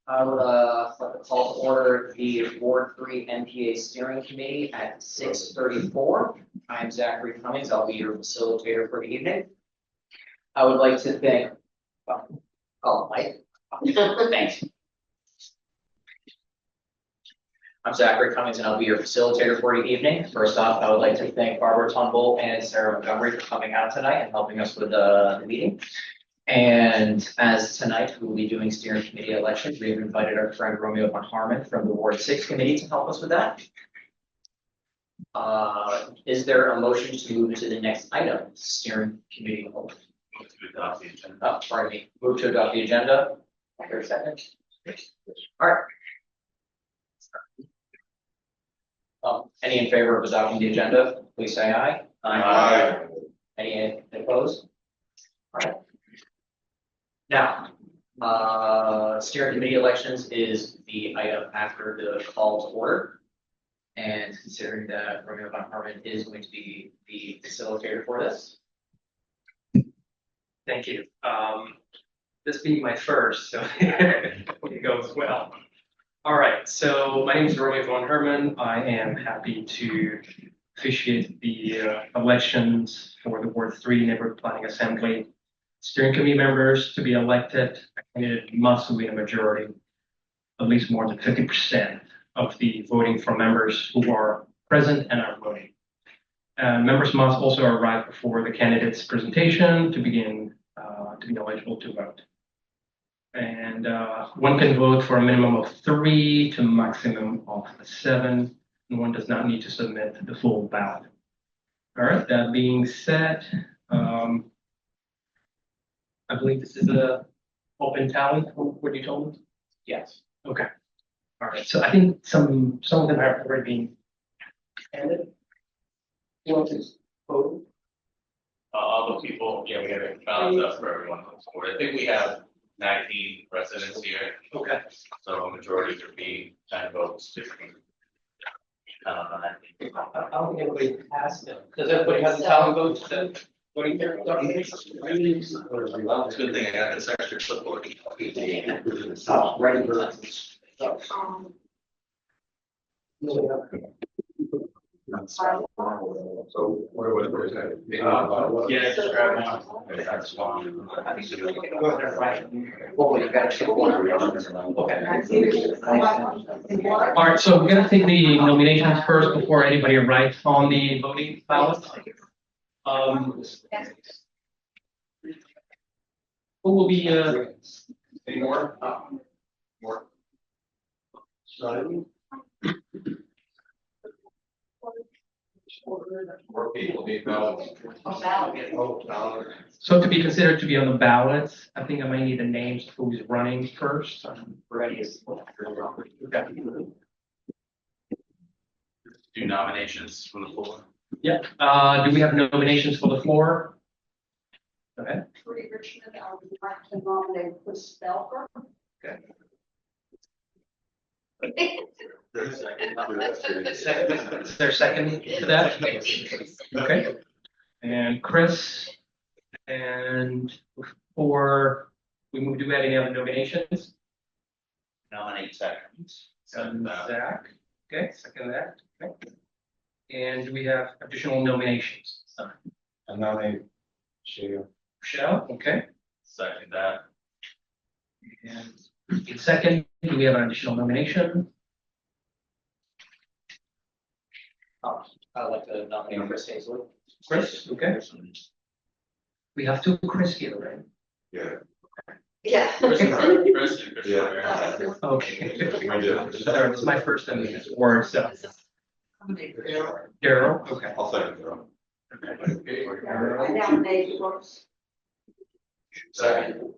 I would like to call to order the Ward 3 NPA Steering Committee at 6:34. I'm Zachary Cummings. I'll be your facilitator for the evening. I would like to thank, Mike. Thanks. I'm Zachary Cummings, and I'll be your facilitator for the evening. First off, I would like to thank Barbara Turnbull and Sarah Montgomery for coming out tonight and helping us with the meeting. And as tonight we will be doing steering committee elections, we have invited our friend Romeo von Harmon from the Ward 6 committee to help us with that. Is there a motion to move to the next item, steering committee? Move to adopt the agenda. Oh, pardon me. Move to adopt the agenda. For a second. All right. Any in favor of adopting the agenda, please say aye. Aye. Any opposed? All right. Now, steering committee elections is the item after the call to order. And considering that Romeo von Harmon is going to be the facilitator for this. Thank you. This being my first, so it goes well. All right, so my name is Romeo von Herman. I am happy to officiate the elections for the Ward 3 Neighborhood Planning Assembly. Steering committee members to be elected, a candidate must win a majority, at least more than 50% of the voting from members who are present and are voting. Members must also arrive before the candidate's presentation to begin to be eligible to vote. And one can vote for a minimum of 3 to a maximum of 7, and one does not need to submit the full ballot. All right, that being said, I believe this is a open tally, what you told me? Yes. Okay. All right, so I think some of them have already been handed. Who wants to vote? All the people, yeah, we have a balance up for everyone. I think we have 19 residents here. Okay. So a majority are being 10 votes. I don't think everybody has them. Does everybody have the tally votes? Voting there? It's a good thing I got this extra clipboard. Ready. So what is that? Yeah, just grab one. That's one. Well, you got to. All right, so we're gonna take the nominations first before anybody arrives on the voting ballot. Who will be, Any more? More. More people need ballots. so to be considered to be on the ballot, I think I might need the names of who's running first. Ready. Do nominations from the floor. Yeah, do we have nominations for the floor? Go ahead. Trudy Richmond, I would like to nominate Chris Belfer. Okay. Is there a second to that? Okay. And Chris, and before we move, do we have any other nominations? Nominate Zach. Zach, okay, second that, okay. And do we have additional nominations? I nominate Shale. Michelle, okay. Second that. And in second, do we have an additional nomination? I'd like to nominate Chris Hazley. Chris, okay. We have 2 Chris here, right? Yeah. Yeah. Yeah. Okay. Sorry, it's my first time in this word, so. Daryl, okay. I'll second it. I nominate Brooks. Second.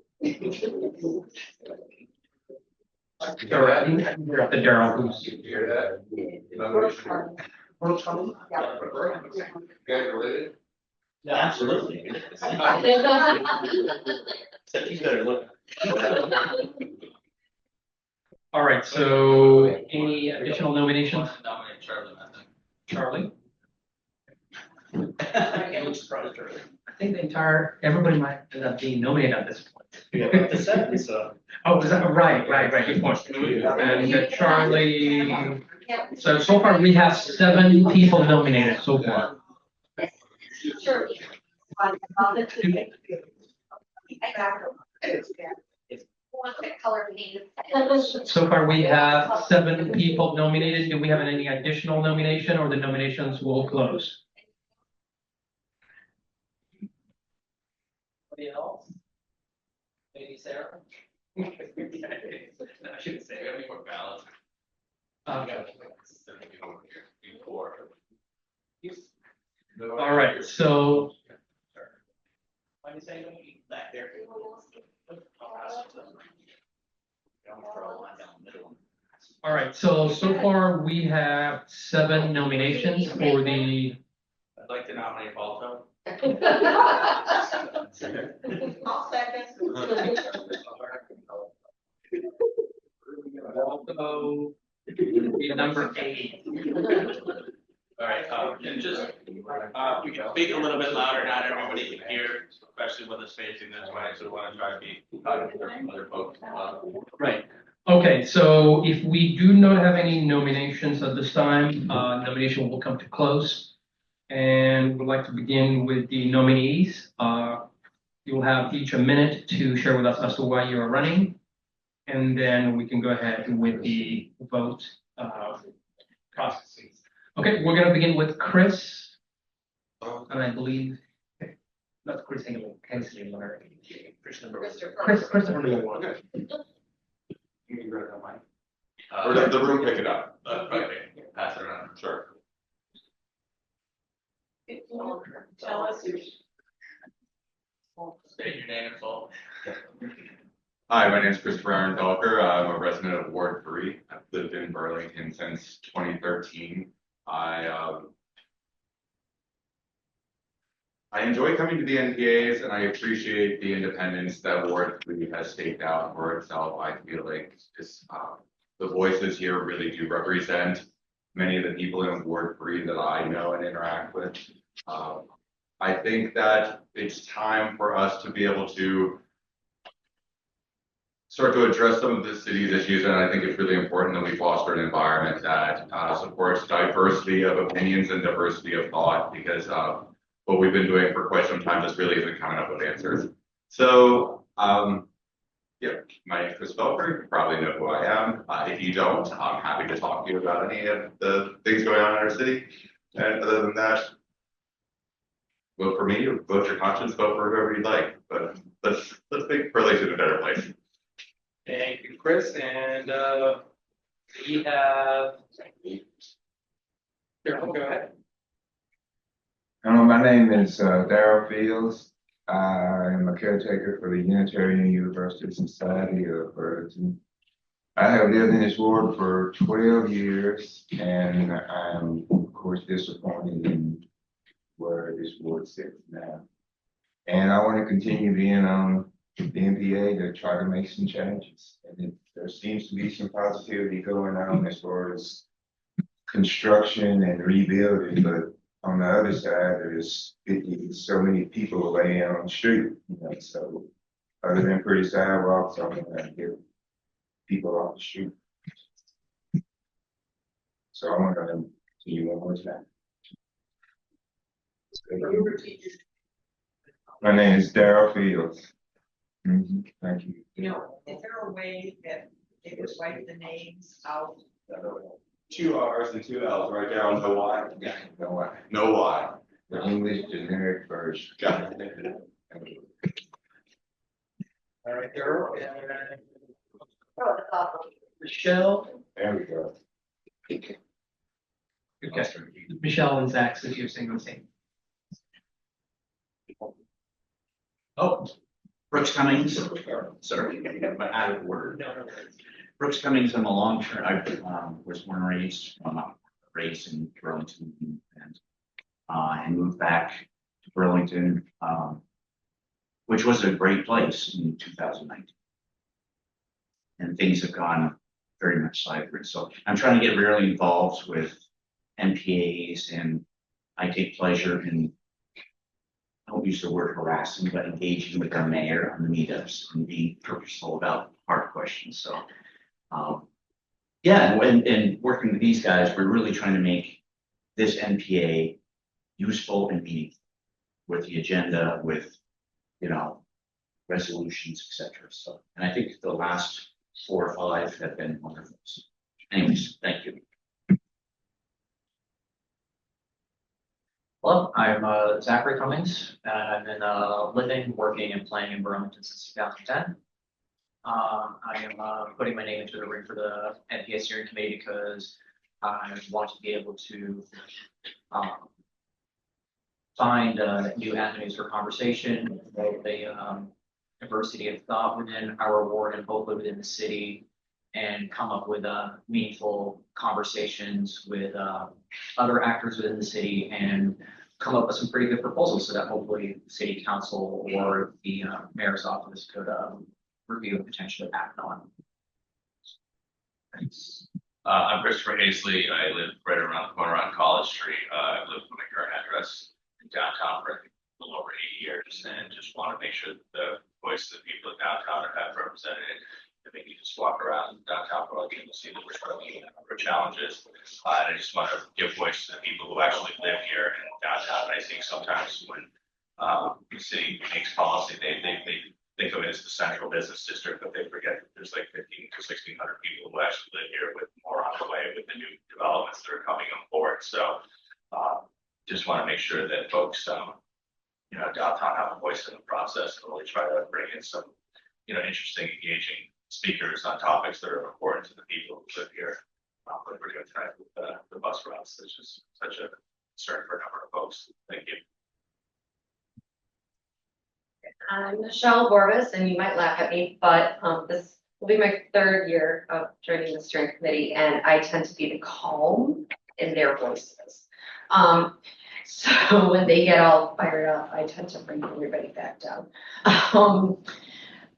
All right, we're up to Daryl, who's. Hear that? Brooks. Yeah. Related? Yeah, absolutely. Except you better look. All right, so any additional nominations? Nominate Charlie, I think. Charlie? think everybody might end up being nominated at this point. Yeah, up to seven, so. Oh, is that right, good point. And Charlie, so far we have 7 people nominated so far. Sure. One that color needed. So far we have 7 people nominated. Do we have any additional nomination or the nominations will close? Anybody else? Maybe Sarah? No, I shouldn't say We gotta be more balanced. All right, so Why do you say back there? all right, so far we have 7 nominations for the I'd like to nominate Balto. I'll second. Waldo, be number 8. All right, and just, we can speak a little bit louder, not everybody can hear, especially when it's facing this way, so we want to try to be, from other folks. Right. Okay, so if we do not have any nominations at this time, nomination will come to close. And would like to begin with the nominees. You will have each a minute to share with us as to why you are running. And then we can go ahead with the vote process. Okay, we're gonna begin with Chris. And I believe, not Chris Engel, Hensley, or Christopher number 1. You can grab that mic. Or Or let the room pick it up. Okay, pass it around. Sure. Tell us. State your name and full. Hi, my name is Christopher Aaron Dalker. I'm a resident of Ward 3. I've lived in Burlington since 2013. I enjoy coming to the NPAs and I appreciate the independence that Ward 3 has staked out for itself. I feel like the voices here really do represent many of the people in Ward 3 that I know and interact with. I think that it's time for us to be able to start to address some of the city's issues, and I think it's really important that we foster an environment that supports diversity of opinions and diversity of thought, because what we've been doing for quite some time just really isn't coming up with answers. So, yeah, my name is Chris Felker. You probably know who I am. If you don't, I'm happy to talk to you about any of the things going on in our city. And other than that, vote for me, or vote your conscience, vote for whoever you'd like. But let's make Burlington a better place. Thank you, Chris, and we have. Here, go ahead. My name is Darrell Fields. I am a caretaker for the Unitarian Universalist Society of Burlington. I have lived in this ward for 12 years, and I'm of course disappointed in where this ward sits now. And I want to continue being on the NPA to try to make some changes. And there seems to be some positivity going on as far as construction and rebuilding, but on the other side, there's so many people laying on the street, so other than pretty sidewalks, I'm gonna get people off the street. So I'm gonna continue one more time. My name is Darrell Fields. Thank you. Is there a way that they could write the names out? 2 R's and 2 L's right there on the Y. Yeah, no way. No Y. The English generic version. Got it. All right, Darrell, and Michelle. There we go. Okay, Michelle and Zach, if you're saying the same. Oh, Brooks Cummings, sorry, but out of order. No. Brooks Cummings, I'm a long-term, I was born and raised in Burlington, and moved back to Burlington, which was a great place in 2019. And things have gone very much sideways. So I'm trying to get really involved with NPAs, and I take pleasure in don't use the word harassing, but engaging with our mayor on the meetups and being purposeful about hard questions. So, yeah, and working with these guys, we're really trying to make this NPA useful and meaningful with the agenda, with, resolutions, et cetera. So, and I think the last 4 or 5 have been wonderful. So anyways, thank you. Hello, I'm Zachary Cummings, and I've been living, working, and playing in Burlington since 2010. I am putting my name into the ring for the NPA steering committee because I want to be able to find new avenues for conversation, both the diversity of thought within our ward and hopefully within the city, and come up with meaningful conversations with other actors within the city and come up with some pretty good proposals so that hopefully the city council or the mayor's office could review and potentially act on. Thanks. I'm Christopher Hazley. I live right around the corner on College Street. I've lived with my current address in downtown for a little over 8 years, and just want to make sure that the voice of the people of downtown are have represented. I think you just walk around downtown Burlington and see that we're struggling with a number of challenges. And I just want to give voice to the people who actually live here in downtown. I think sometimes when the city makes policy, they think of it as the central business district, but they forget that there's like 15 to 1,600 people who actually live here, with more on the way with the new developments that are coming on board. So just want to make sure that folks, downtown have a voice in the process and really try to bring in some, interesting, engaging speakers on topics that are important to the people who live here. Like we're doing tonight with the bus routes, that's just such a concern for a number of folks. Thank you. I'm Michelle Borges, and you might laugh at me, but this will be my 3rd year of joining the steering committee, and I tend to be the calm in their voices. So when they get all fired up, I tend to bring everybody back down.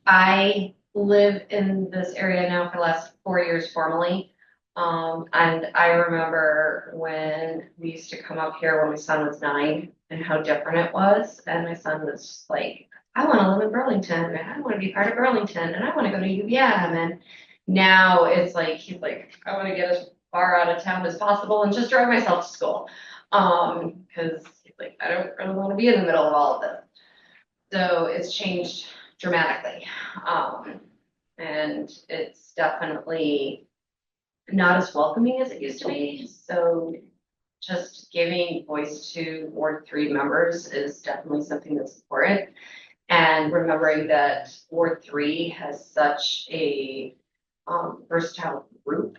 I live in this area now for the last 4 years formally. And I remember when we used to come up here when my son was 9 and how different it was. And my son was just like, I want to live in Burlington, and I want to be part of Burlington, and I want to go to UVM. And now it's like, he's like, I want to get as far out of town as possible and just drive myself to school. Because he's like, I don't really want to be in the middle of all of this. So it's changed dramatically. And it's definitely not as welcoming as it used to be. So just giving voice to Ward 3 members is definitely something that's important. And remembering that Ward 3 has such a versatile group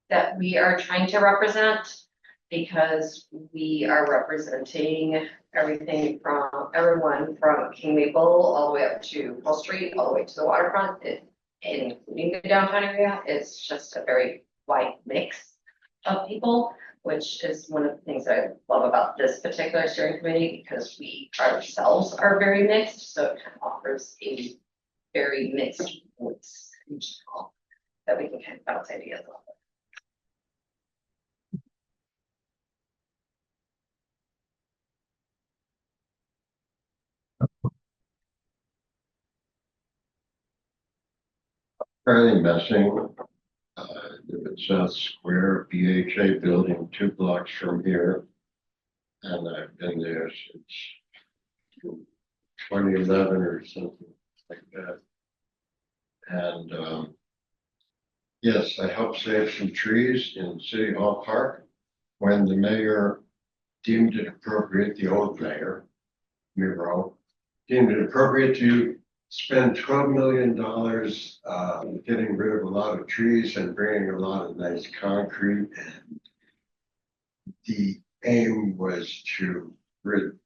that we are trying to represent, because we are representing everything from everyone from King Maple all the way up to Wall Street, all the way to the waterfront, including the downtown area. It's just a very wide mix of people, which is one of the things that I love about this particular steering committee, because we ourselves are very mixed. So it kind of offers a very mixed voice in general that we can kind of bounce ideas off of. Fairly messing. It's a square BHA building 2 blocks from here. And I've been there since 2011 or something like that. And yes, I helped save some trees in City Hall Park when the mayor deemed it appropriate, the old mayor, Miro, deemed it appropriate to spend $12 million getting rid of a lot of trees and bringing a lot of nice concrete. And the aim was to rid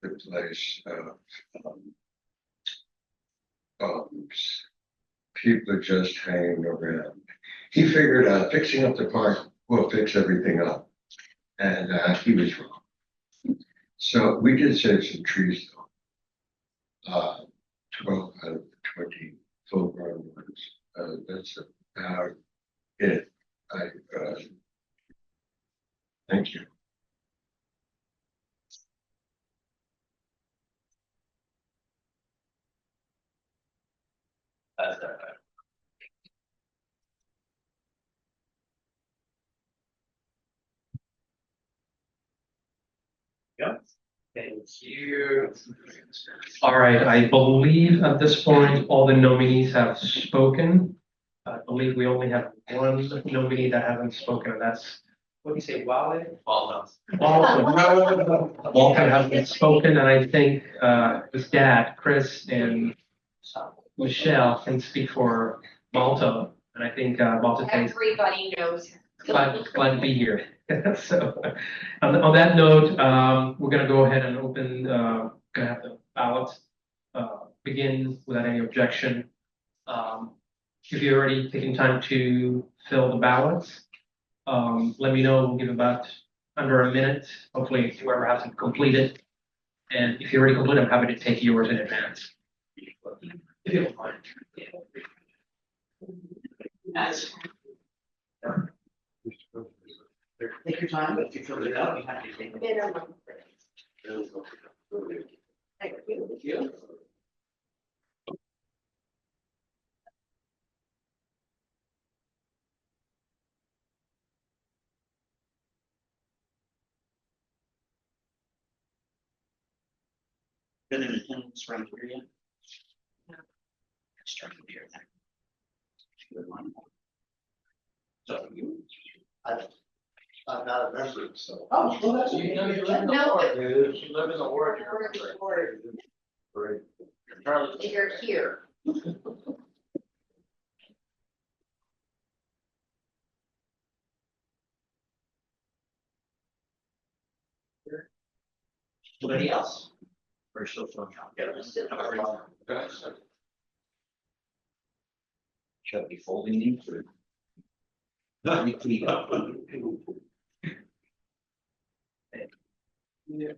the place of bums. People are just hanging around. He figured out fixing up the park will fix everything up. And he was wrong. So we did save some trees though. 12 out of 20 full grown ones. That's about it. Thank you. Yep. Thank you. All right, I believe at this point, all the nominees have spoken. I believe we only have one nominee that hasn't spoken, and that's, what do you say, Wale? Walton. Walton hasn't spoken, and I think his dad, Chris, and Michelle can speak for Malta, and I think Malta thinks Everybody knows him. glad to be here. So, on that note, we're gonna go ahead and open, gonna have the ballot begin without any objection. If you're already taking time to fill the ballots, let me know. We'll give about under a minute. Hopefully, whoever hasn't completed. And if you already completed, I'm happy to take yours in advance. If you don't mind. That's. Take your time, but if you fill it out, you have to take it. Thank you. Been in attendance around here yet? No. Starting to hear that. Good one. So you. I'm not a member, so. Oh, well, that's. You know, you live in the No. ward, dude. You live in the ward. Great. You're here. Anybody else? Or still filling out? Should I be folding these or? Yeah.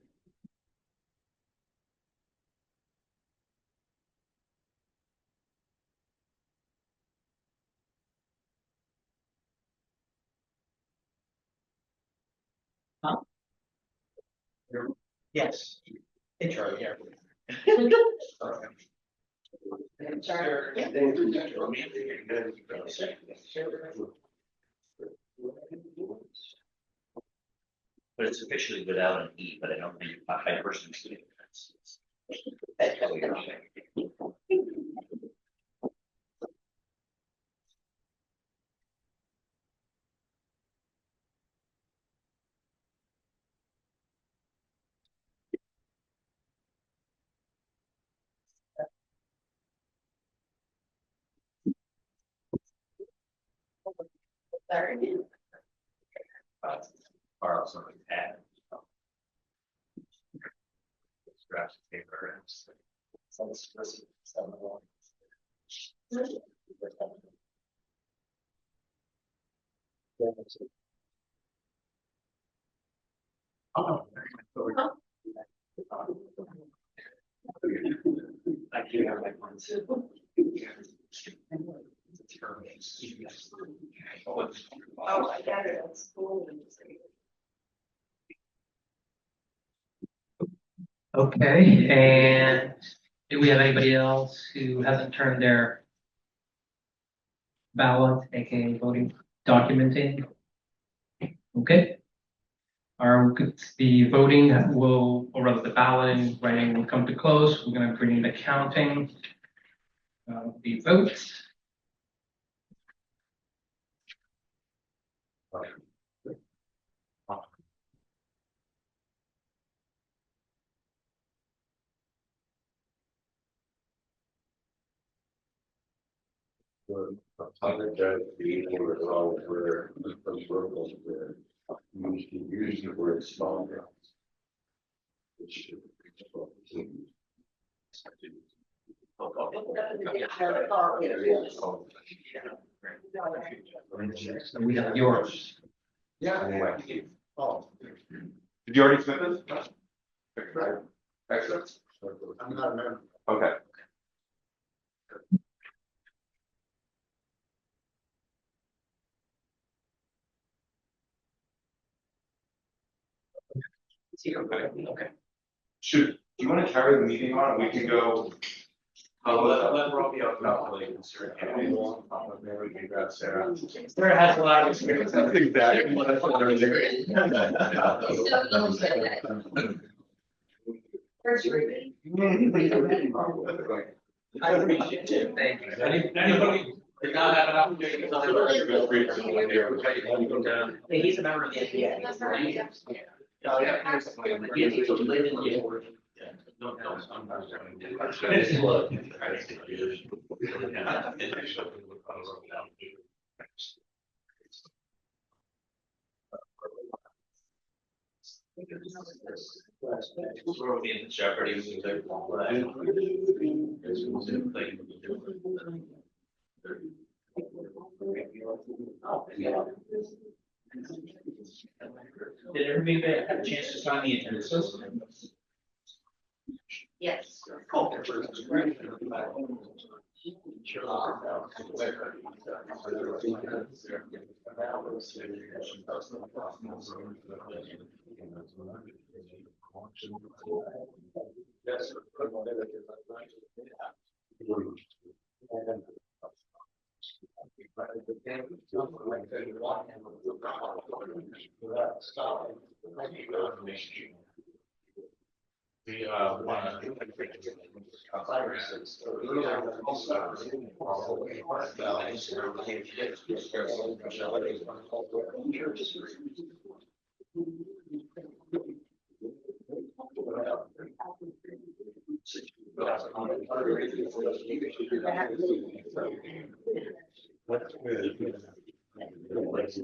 Yes. It's right here. But it's officially without an E, but I don't think I personally see it. Borrow somebody's hat. Scratch the paper and just. I do have my ones. Oh, I got it at school. Okay, and do we have anybody else who hasn't turned their ballot, aka voting document in? Okay. The voting will, or rather the balloting writing will come to close. We're gonna bring the counting of the votes. Use the word stronger. So we have yours. Yeah. Oh. Did you already submit this? Right. Excellent. I'm not a member. Okay. Okay. Should, do you want to carry the meeting on and we can go Let Romeo know, like, maybe we can grab Sarah. Sarah has a lot of experience. That's exactly what I thought earlier. First reading. I appreciate it, thank you. Anybody did not have an opportunity to tell Yeah, he's a member of the NPA. That's right. Oh, yeah. He lived in the board. We're in Jeopardy. Did everybody have a chance to sign the attendance list? Yes. We want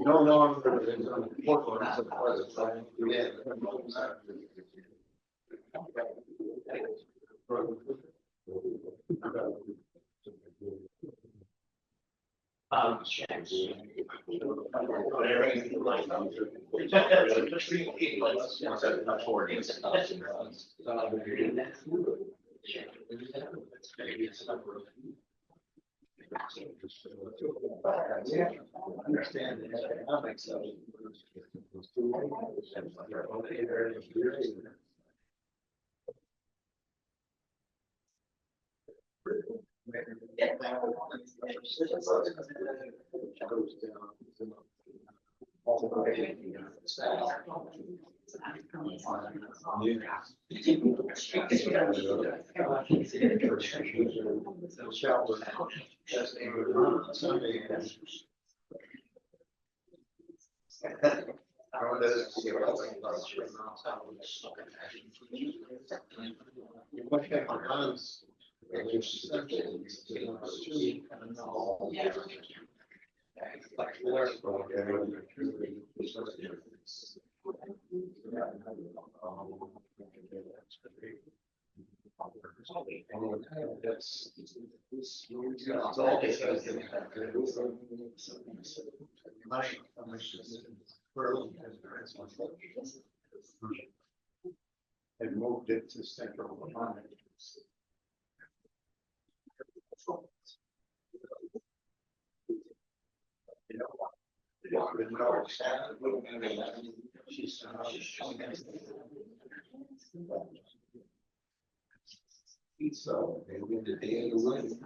No longer. Understand the economics of it. And moved it to central Vermont. So they went to day of the wedding.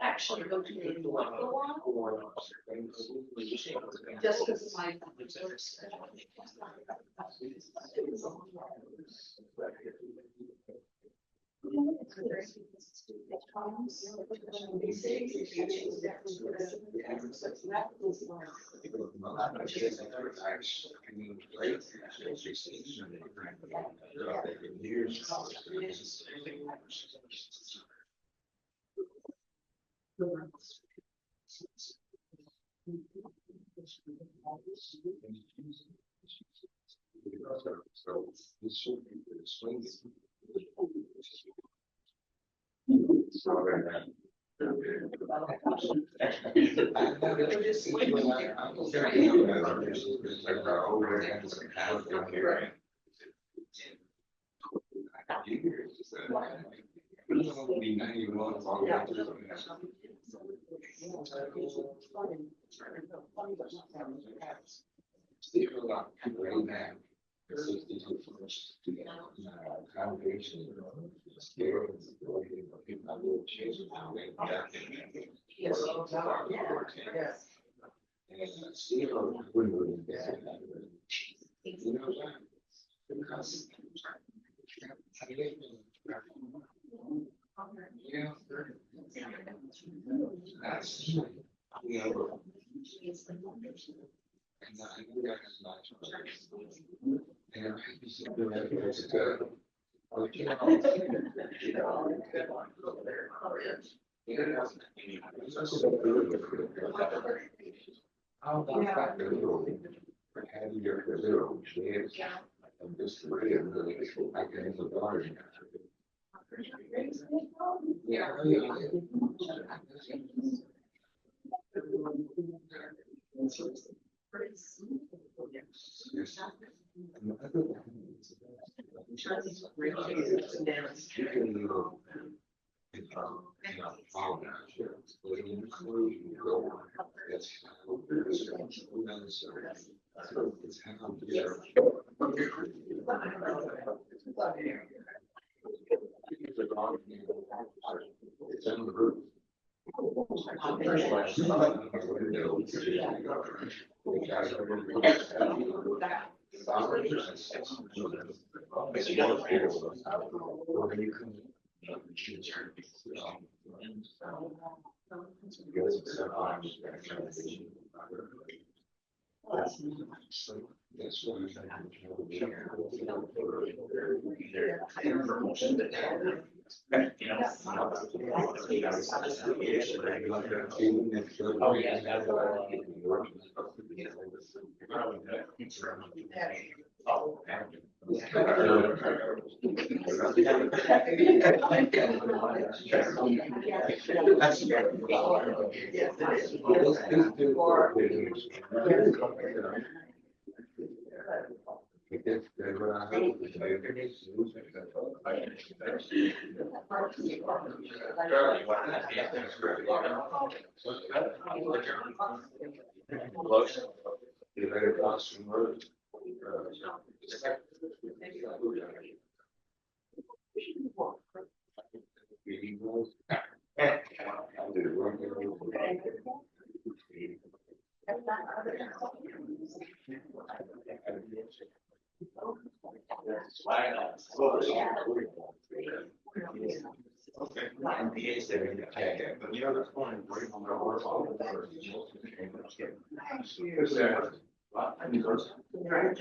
Actually, go to the just because my.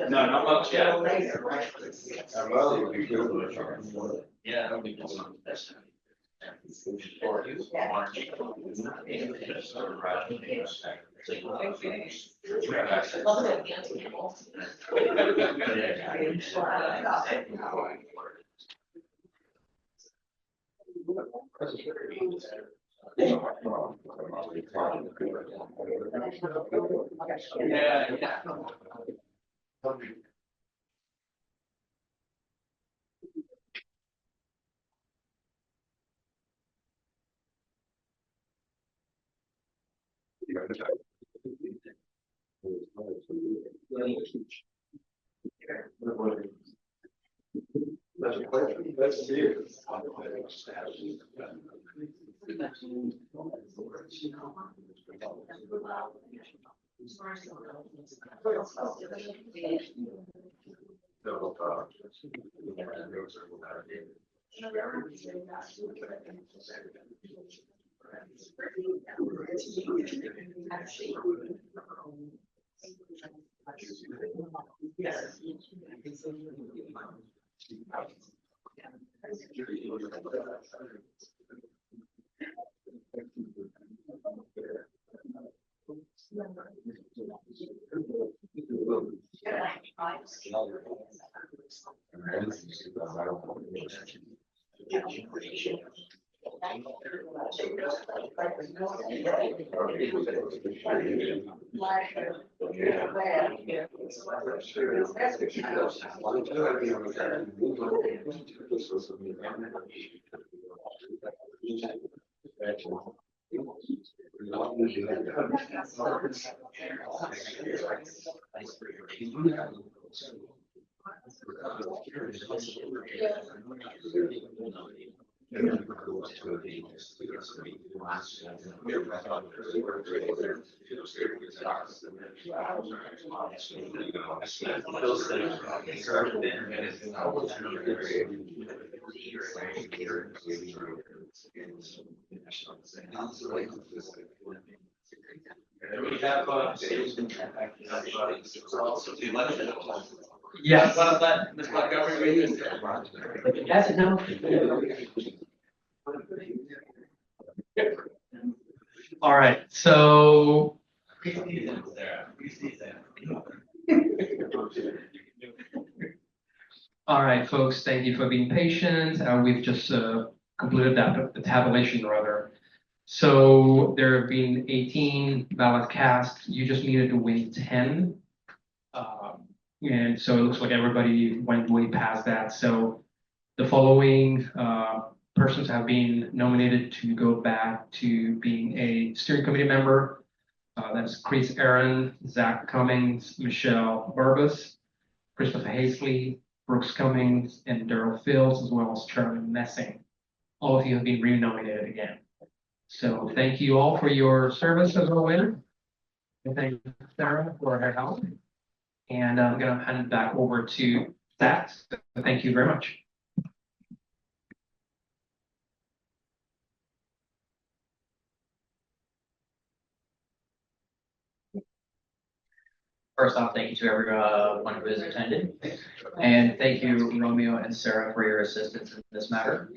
No, not much yet. Yeah. Let's see. Yes. Let Ms. Montgomery read this. Yes, no. All right, so. All right, folks, thank you for being patient. We've just completed the tabulation rather. So there have been 18 ballots cast. You just needed to win 10. And so it looks like everybody went way past that. So the following persons have been nominated to go back to being a steering committee member. That's Chris Aaron, Zach Cummings, Michelle Burbus, Christopher Hazley, Brooks Cummings, and Daryl Fields, as well as Charlie Messing. All of you have been re-nominated again. So thank you all for your service as always. And thank Sarah for her help. And I'm going to hand it back over to Zach. So thank you very much. First off, thank you to everyone who has attended. And thank you, Romeo and Sarah, for your assistance in this matter.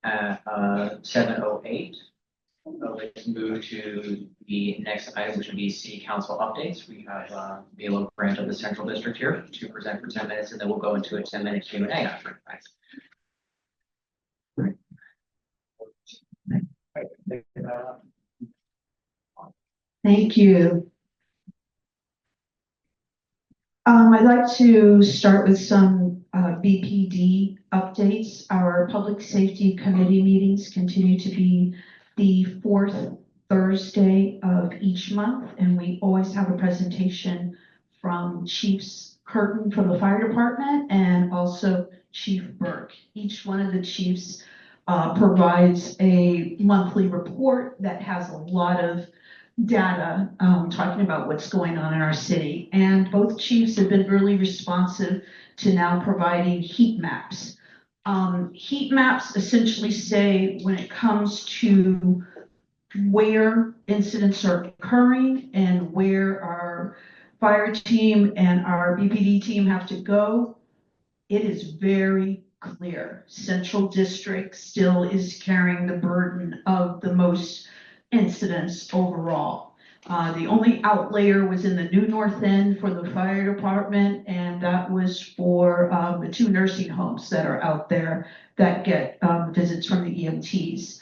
At 7:08, let's move to the next item, which would be city council updates. We have Milo Grant of the Central District here to present for 10 minutes, and then we'll go into a 10-minute Q&A after. Thank you. I'd like to start with some BPD updates. Our Public Safety Committee meetings continue to be the fourth Thursday of each month, and we always have a presentation from Chiefs Curtin from the fire department and also Chief Burke. Each one of the chiefs provides a monthly report that has a lot of data talking about what's going on in our city. And both chiefs have been really responsive to now providing heat maps. Heat maps essentially say when it comes to where incidents are occurring and where our fire team and our BPD team have to go, it is very clear. Central District still is carrying the burden of the most incidents overall. The only outlier was in the new north end for the fire department, and that was for the 2 nursing homes that are out there that get visits from the EMTs.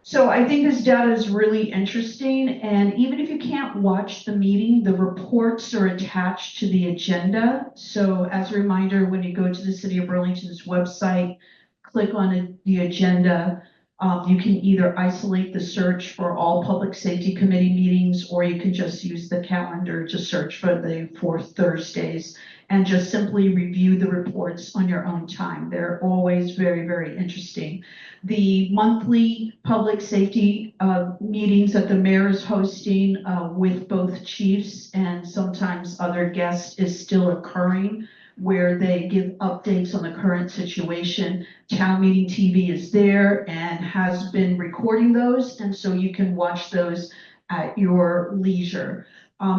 So I think this data is really interesting, and even if you can't watch the meeting, the reports are attached to the agenda. So as a reminder, when you go to the City of Burlington's website, click on the agenda. You can either isolate the search for all Public Safety Committee meetings, or you can just use the calendar to search for the 4th Thursdays and just simply review the reports on your own time. They're always very, very interesting. The monthly public safety meetings that the mayor is hosting with both chiefs and sometimes other guests is still occurring, where they give updates on the current situation. Town Meeting TV is there and has been recording those, and so you can watch those at your leisure.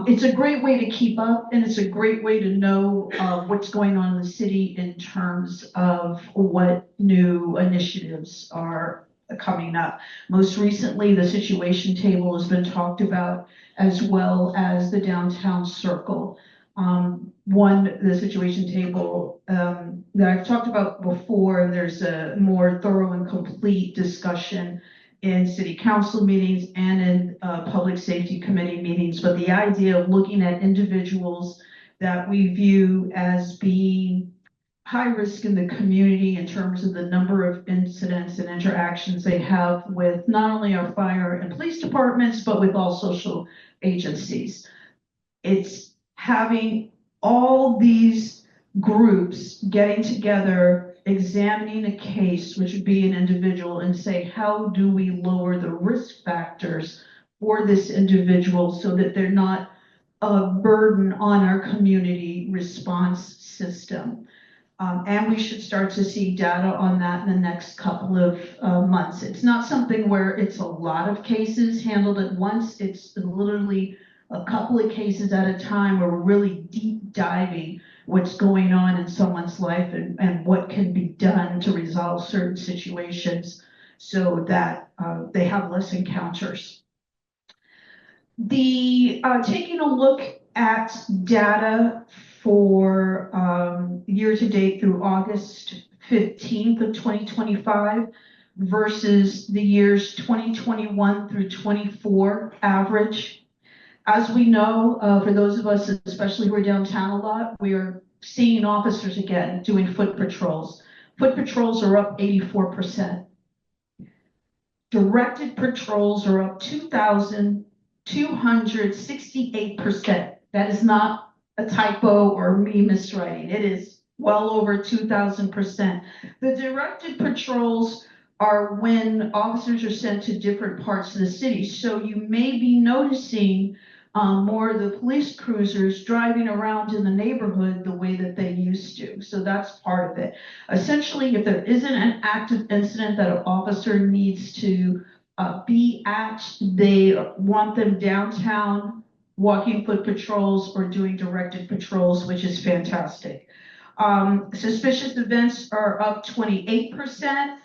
It's a great way to keep up, and it's a great way to know what's going on in the city in terms of what new initiatives are coming up. Most recently, the situation table has been talked about, as well as the downtown circle. The situation table that I've talked about before, there's a more thorough and complete discussion in city council meetings and in public safety committee meetings. But the idea of looking at individuals that we view as being high risk in the community in terms of the number of incidents and interactions they have with not only our fire and police departments, but with all social agencies. It's having all these groups getting together, examining a case, which would be an individual, and say, how do we lower the risk factors for this individual so that they're not a burden on our community response system. And we should start to see data on that in the next couple of months. It's not something where it's a lot of cases handled at once. It's literally a couple of cases at a time where we're really deep diving what's going on in someone's life and what can be done to resolve certain situations so that they have less encounters. Taking a look at data for year to date through August 15th of 2025 versus the years 2021 through 24 average. As we know, for those of us, especially who are downtown a lot, we are seeing officers again doing foot patrols. Foot patrols are up 84%. Directed patrols are up 2,268%. That is not a typo or me miswriting. It is well over 2,000%. The directed patrols are when officers are sent to different parts of the city. So you may be noticing more of the police cruisers driving around in the neighborhood the way that they used to. So that's part of it. Essentially, if there isn't an active incident that an officer needs to be at, they want them downtown walking foot patrols or doing directed patrols, which is fantastic. Suspicious events are up 28%.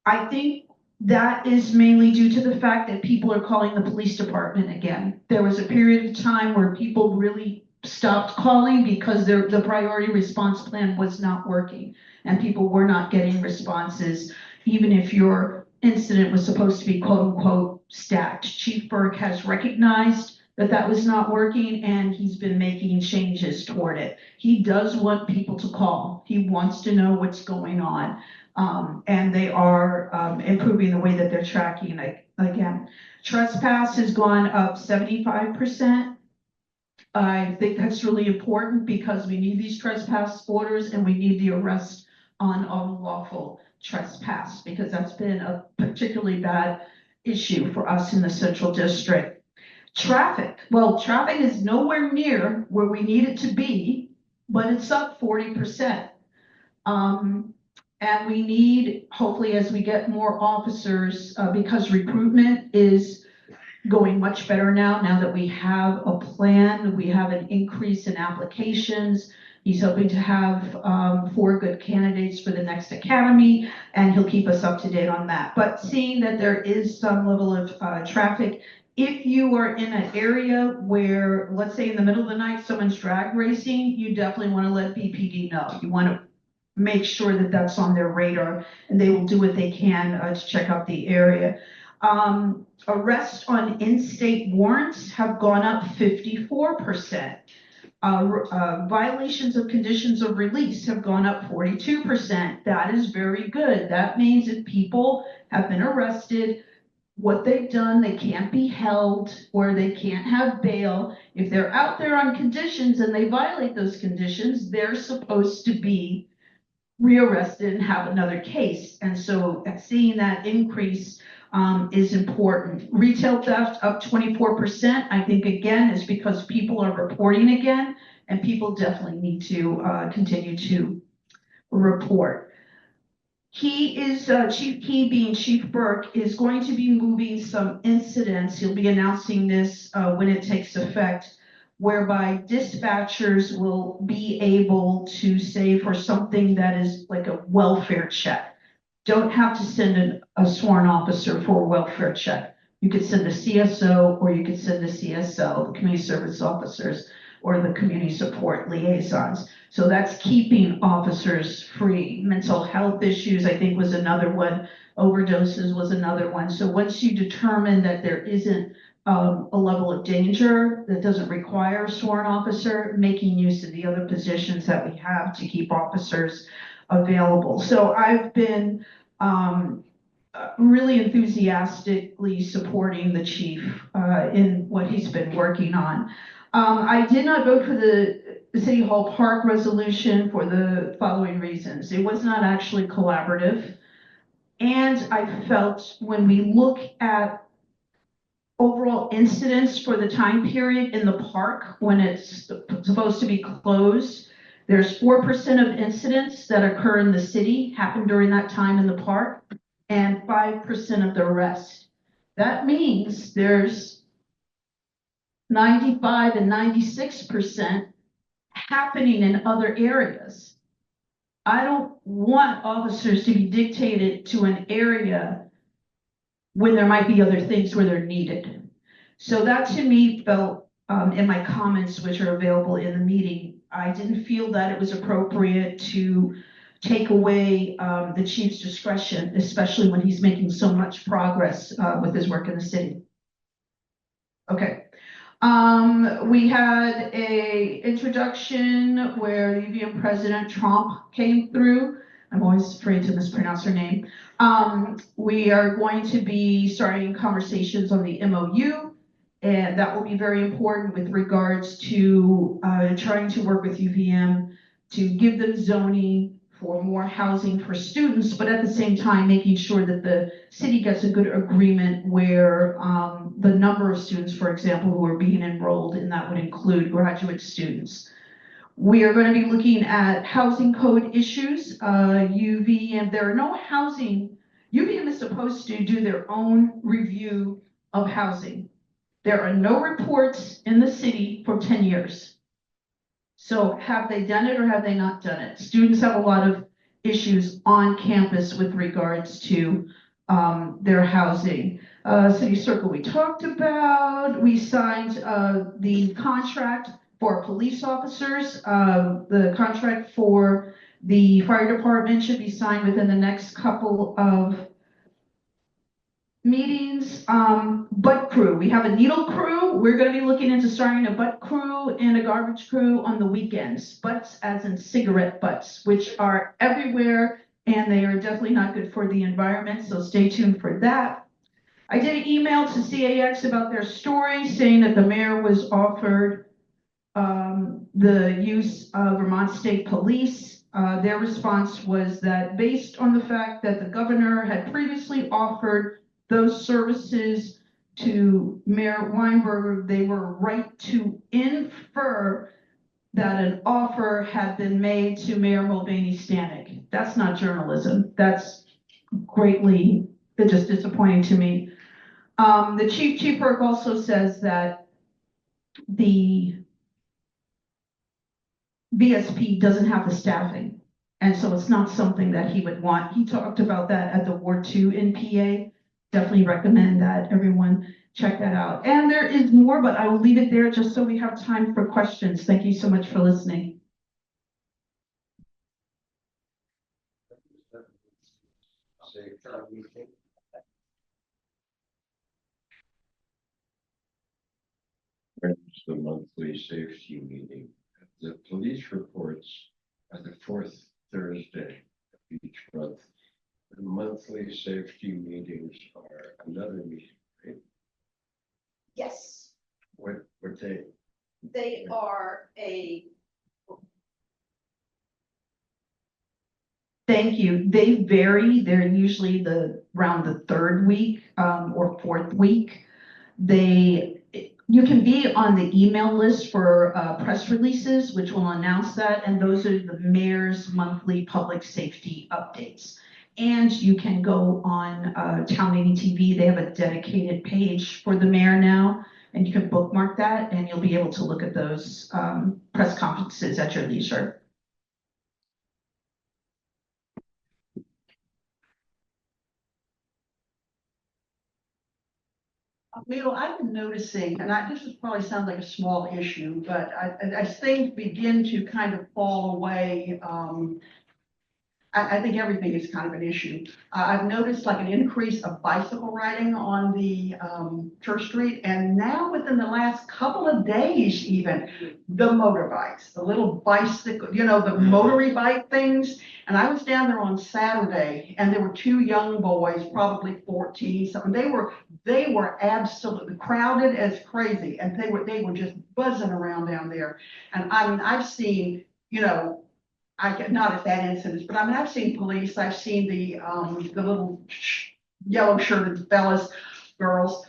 I think that is mainly due to the fact that people are calling the police department again. There was a period of time where people really stopped calling because the priority response plan was not working and people were not getting responses, even if your incident was supposed to be quote unquote stacked. Chief Burke has recognized that that was not working and he's been making changes toward it. He does want people to call. He wants to know what's going on. And they are improving the way that they're tracking. Again, trespass has gone up 75%. I think that's really important because we need these trespass orders and we need the arrest on unlawful trespass because that's been a particularly bad issue for us in the Central District. Traffic. Well, traffic is nowhere near where we need it to be, but it's up 40%. And we need, hopefully, as we get more officers, because recruitment is going much better now that we have a plan, we have an increase in applications. He's hoping to have 4 good candidates for the next academy, and he'll keep us up to date on that. But seeing that there is some level of traffic if you are in an area where, let's say in the middle of the night, someone's drag racing, you definitely want to let BPD know. You want to make sure that that's on their radar, and they will do what they can to check out the area. Arrests on in-state warrants have gone up 54%. Violations of conditions of release have gone up 42%. That is very good. That means if people have been arrested, what they've done, they can't be held or they can't have bail. If they're out there on conditions and they violate those conditions, they're supposed to be rearrested and have another case. And so seeing that increase is important. Retail theft up 24%. I think again is because people are reporting again, and people definitely need to continue to report. He is, he being Chief Burke, is going to be moving some incidents. He'll be announcing this when it takes effect, whereby dispatchers will be able to say for something that is like a welfare check, don't have to send a sworn officer for a welfare check. You could send a CSO, or you could send a CSL, the community service officers, or the community support liaisons. So that's keeping officers free. Mental health issues, I think, was another one. Overdoses was another one. So once you determine that there isn't a level of danger that doesn't require a sworn officer, making use of the other positions that we have to keep officers available. So I've been really enthusiastically supporting the chief in what he's been working on. I did not vote for the City Hall Park resolution for the following reasons. It was not actually collaborative. And I felt when we look at overall incidents for the time period in the park when it's supposed to be closed, there's 4% of incidents that occur in the city happen during that time in the park, and 5% of the rest. That means there's 95 and 96% happening in other areas. I don't want officers to be dictated to an area when there might be other things where they're needed. So that to me felt in my comments, which are available in the meeting, I didn't feel that it was appropriate to take away the chief's discretion, especially when he's making so much progress with his work in the city. Okay. We had a introduction where the UVM President Trump came through. I'm always afraid to mispronounce her name. We are going to be starting conversations on the MOU, and that will be very important with regards to trying to work with UVM to give them zoning for more housing for students, but at the same time making sure that the city gets a good agreement where the number of students, for example, who are being enrolled, and that would include graduate students. We are going to be looking at housing code issues. UVM, there are no housing. UVM is supposed to do their own review of housing. There are no reports in the city for 10 years. So have they done it or have they not done it? Students have a lot of issues on campus with regards to their housing. City Circle we talked about. We signed the contract for police officers. The contract for the fire department should be signed within the next couple of meetings. Butt crew. We have a needle crew. We're going to be looking into starting a butt crew and a garbage crew on the weekends. Butts as in cigarette butts, which are everywhere, and they are definitely not good for the environment, so stay tuned for that. I did an email to CAX about their story saying that the mayor was offered the use of Vermont State Police. Their response was that based on the fact that the governor had previously offered those services to Mayor Weinberger, they were right to infer that an offer had been made to Mayor Mulvaney-Stanek. That's not journalism. That's greatly just disappointing to me. The Chief Burke also says that the VSP doesn't have the staffing, and so it's not something that he would want. He talked about that at the Ward 2 NPA. Definitely recommend that everyone check that out. And there is more, but I will leave it there just so we have time for questions. Thank you so much for listening. When's the monthly safety meeting? The police reports are the fourth Thursday of each month. The monthly safety meetings are another meeting, right? Yes, What day? they are a, Thank you. They vary. They're usually around the third week or fourth week. You can be on the email list for press releases, which will announce that, and those are the mayor's monthly public safety updates. And you can go on Town Meeting TV. They have a dedicated page for the mayor now, and you can bookmark that, and you'll be able to look at those press conferences at your leisure. Leo, I've been noticing, and this is probably sounds like a small issue, but as things begin to kind of fall away, I think everything is kind of an issue. I've noticed like an increase of bicycle riding on the Church Street, and now within the last couple of days, even the motorbikes, the little bicycle, the motory bike things. And I was down there on Saturday, and there were two young boys, probably 14 something. They were absolutely crowded as crazy, and they were just buzzing around down there. And I mean, I've seen, not at that incident, but I mean, I've seen police, I've seen the little yellow shirted fellas, girls,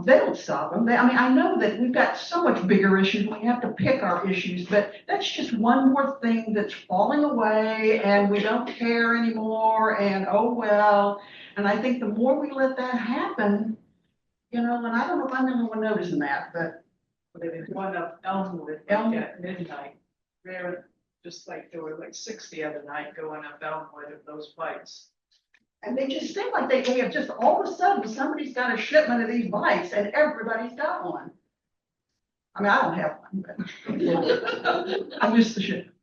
they don't stop them. I know that we've got so much bigger issues. We have to pick our issues, but that's just one more thing that's falling away and we don't care anymore. And oh, well, and I think the more we let that happen, and I don't know if I'm the only one noticing that, but. They were going up Elmwood at midnight. Just like there were like 6 the other night going up Elmwood of those bikes. And they just seem like they have just all of a sudden somebody's got a shipment of these bikes and everybody's got one. I mean, I don't have one, but I miss the shipment.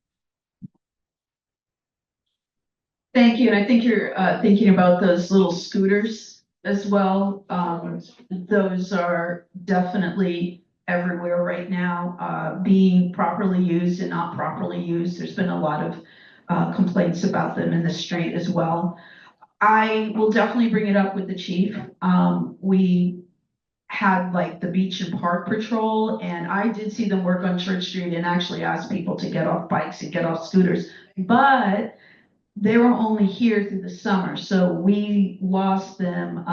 Thank you. And I think you're thinking about those little scooters as well. Those are definitely everywhere right now, being properly used and not properly used. There's been a lot of complaints about them in the street as well. I will definitely bring it up with the chief. We had like the beach and park patrol, and I did see them work on Church Street and actually ask people to get off bikes and get off scooters, but they were only here through the summer. So we lost them,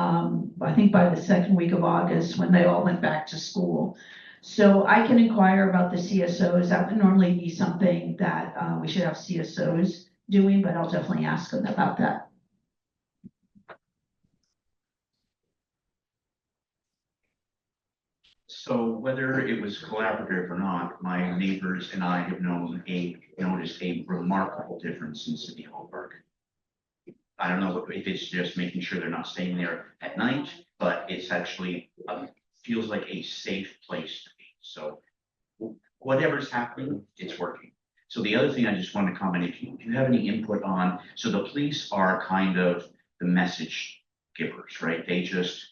I think by the second week of August when they all went back to school. So I can inquire about the CSOs. That would normally be something that we should have CSOs doing, but I'll definitely ask them about that. So whether it was collaborative or not, my neighbors and I have noticed a remarkable difference in City Hall Park. I don't know if it's just making sure they're not staying there at night, but it's actually feels like a safe place to be. So whatever's happening, it's working. So the other thing I just want to comment, if you have any input on, so the police are kind of the message givers, right? They just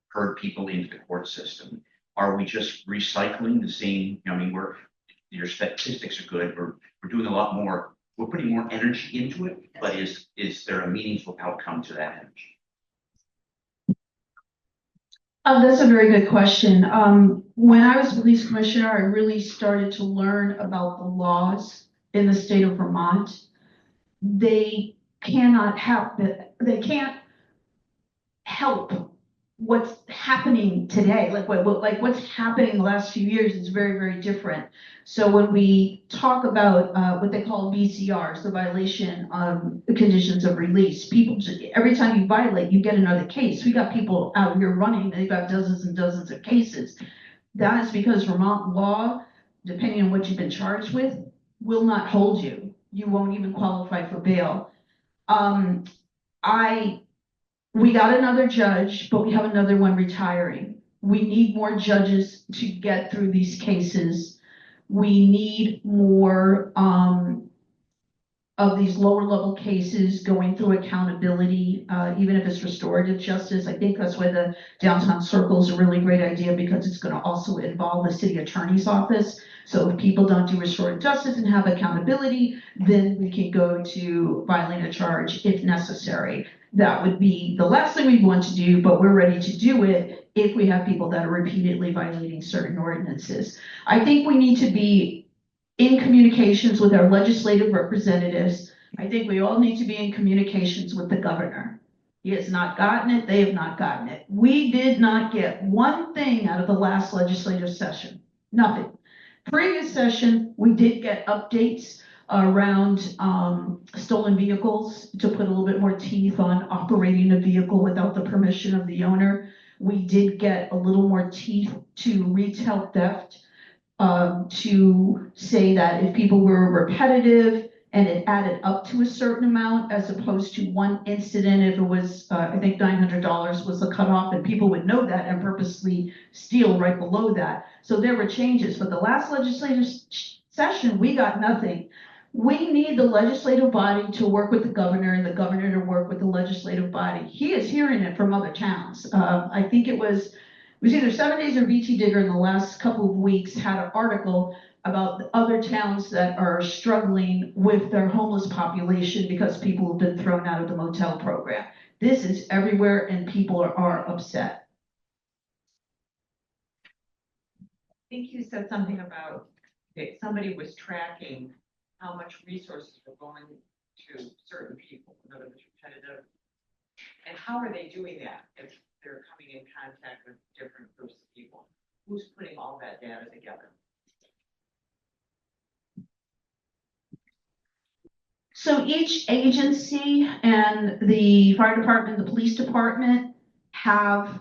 herd people into the court system. Are we just recycling the same? Your statistics are good. We're doing a lot more. We're putting more energy into it, but is there a meaningful outcome to that energy? That's a very good question. When I was police commissioner, I really started to learn about the laws in the state of Vermont. They can't help what's happening today. Like what's happening in the last few years is very, very different. So when we talk about what they call VCRs, the violation of the conditions of release, every time you violate, you get another case. We got people out here running, they've got dozens and dozens of cases. That is because Vermont law, depending on what you've been charged with, will not hold you. You won't even qualify for bail. We got another judge, but we have another one retiring. We need more judges to get through these cases. We need more, of these lower level cases going through accountability, even if it's restorative justice. I think that's why the downtown circle is a really great idea, because it's going to also involve the city attorney's office. So if people don't do restorative justice and have accountability, then we can go to filing a charge if necessary. That would be the last thing we want to do, but we're ready to do it if we have people that are repeatedly violating certain ordinances. I think we need to be in communications with our legislative representatives. I think we all need to be in communications with the governor. He has not gotten it, they have not gotten it. We did not get one thing out of the last legislative session, nothing. Previous session, we did get updates around stolen vehicles to put a little bit more teeth on operating a vehicle without the permission of the owner. We did get a little more teeth to retail theft, to say that if people were repetitive and it added up to a certain amount, as opposed to one incident, if it was, I think $900 was the cutoff, and people would know that and purposely steal right below that. So there were changes, but the last legislative session, we got nothing. We need the legislative body to work with the governor and the governor to work with the legislative body. He is hearing it from other towns. I think it was either 7 Days or VT Digger in the last couple of weeks had an article about the other towns that are struggling with their homeless population because people have been thrown out of the motel program. This is everywhere and people are upset. I think you said something about that somebody was tracking how much resources were going to certain people, in other words, repetitive. And how are they doing that if they're coming in contact with different groups of people? Who's putting all that data together? So each agency and the fire department, the police department have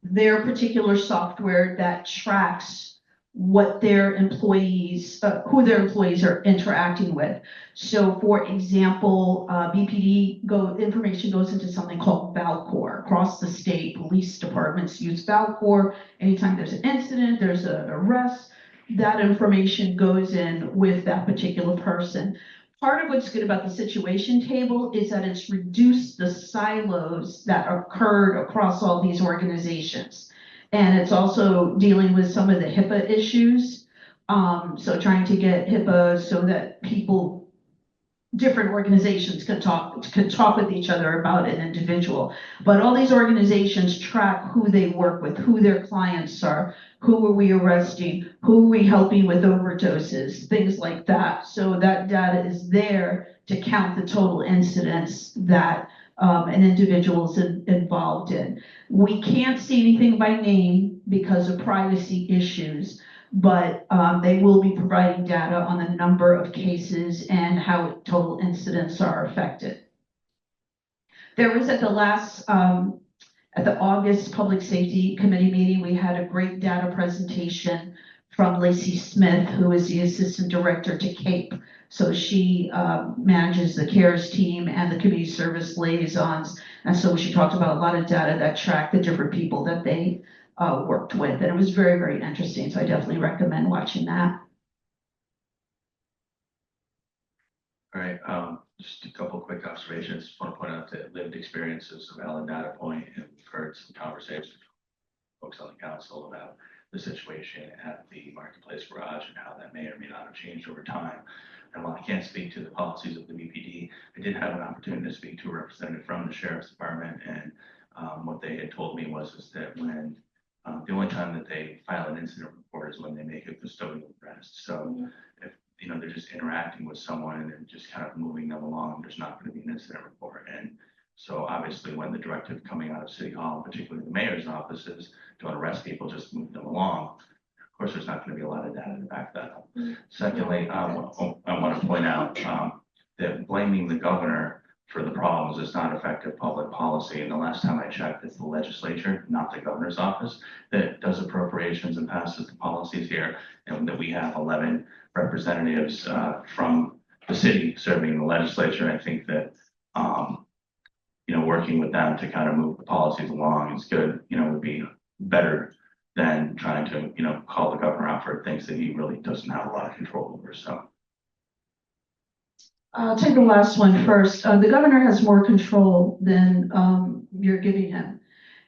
their particular software that tracks what their employees, who their employees are interacting with. So for example, BPD information goes into something called Valcor. Across the state, police departments use Valcor. Anytime there's an incident, there's an arrest, that information goes in with that particular person. Part of what's good about the situation table is that it's reduced the silos that occurred across all these organizations. And it's also dealing with some of the HIPAA issues. So trying to get HIPAA so that people, different organizations can talk with each other about an individual. But all these organizations track who they work with, who their clients are, who are we arresting, who are we helping with overdoses, things like that. So that data is there to count the total incidents that an individual is involved in. We can't see anything by name because of privacy issues, but they will be providing data on the number of cases and how total incidents are affected. There was at the last, at the August Public Safety Committee meeting, we had a great data presentation from Lacey Smith, who is the Assistant Director to CAPE. So she manages the CARES team and the community service liaisons. And so she talked about a lot of data that track the different people that they worked with. And it was very, very interesting. So I definitely recommend watching that. All right, just a couple of quick observations. I want to point out that lived experience is a valid data point, and we've heard some conversations with folks on the council about the situation at the Marketplace Garage and how that may or may not have changed over time. And while I can't speak to the policies of the BPD, I did have an opportunity to speak to a representative from the Sheriff's Department, and what they had told me was that when the only time that they file an incident report is when they make a custodial arrest. So if they're just interacting with someone and just kind of moving them along, there's not going to be an incident report. And so obviously when the directive coming out of City Hall, particularly the mayor's office, is don't arrest people, just move them along. Of course, there's not going to be a lot of data to back that up. Secondly, I want to point out that blaming the governor for the problems is not effective public policy. And the last time I checked, it's the legislature, not the governor's office, that does appropriations and passes the policies here, and that we have 11 representatives from the city serving the legislature. I think that working with them to kind of move the policies along is good. Would be better than trying to, call the governor out for things that he really doesn't have a lot of control over, so. I'll take the last one first. The governor has more control than you're giving him.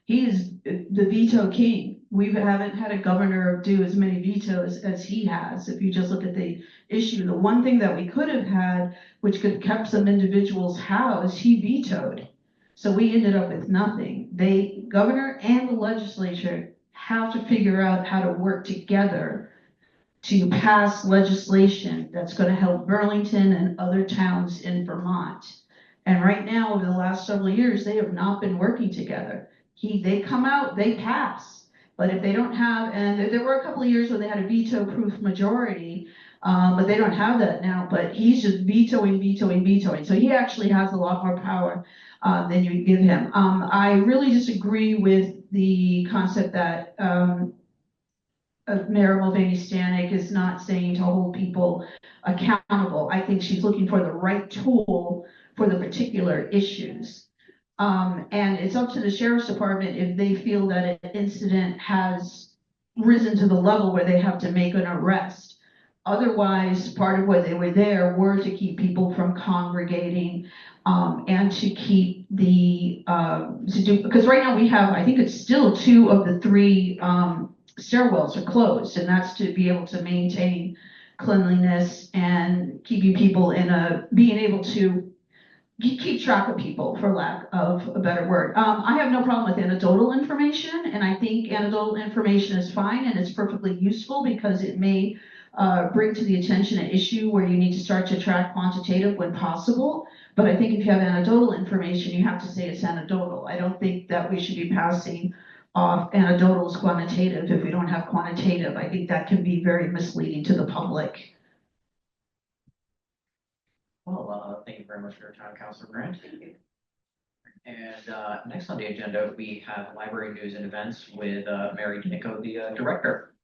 He is the veto king. We haven't had a governor do as many vetoes as he has. If you just look at the issue, the one thing that we could have had, which could have kept some individuals housed, he vetoed. So we ended up with nothing. Governor and the legislature have to figure out how to work together to pass legislation that's going to help Burlington and other towns in Vermont. And right now, over the last several years, they have not been working together. They come out, they pass. But if they don't have, and there were a couple of years where they had a veto-proof majority, but they don't have that now. But he's just vetoing. So he actually has a lot more power than you give him. I really disagree with the concept that Mayor Mulvaney Stanek is not saying to hold people accountable. I think she's looking for the right tool for the particular issues. And it's up to the sheriff's department if they feel that an incident has risen to the level where they have to make an arrest. Otherwise, part of what they were there were to keep people from congregating and to keep because right now we have, I think it's still 2 of the 3 stairwells are closed, and that's to be able to maintain cleanliness and keeping people being able to keep track of people, for lack of a better word. I have no problem with anecdotal information, and I think anecdotal information is fine and it's perfectly useful because it may bring to the attention an issue where you need to start to track quantitative when possible. But I think if you have anecdotal information, you have to say it's anecdotal. I don't think that we should be passing off anecdotal as quantitative if we don't have quantitative. I think that can be very misleading to the public. Well, thank you very much for your time, Councilor Grant. And next on the agenda, we have library news and events with Mary Danko, the director.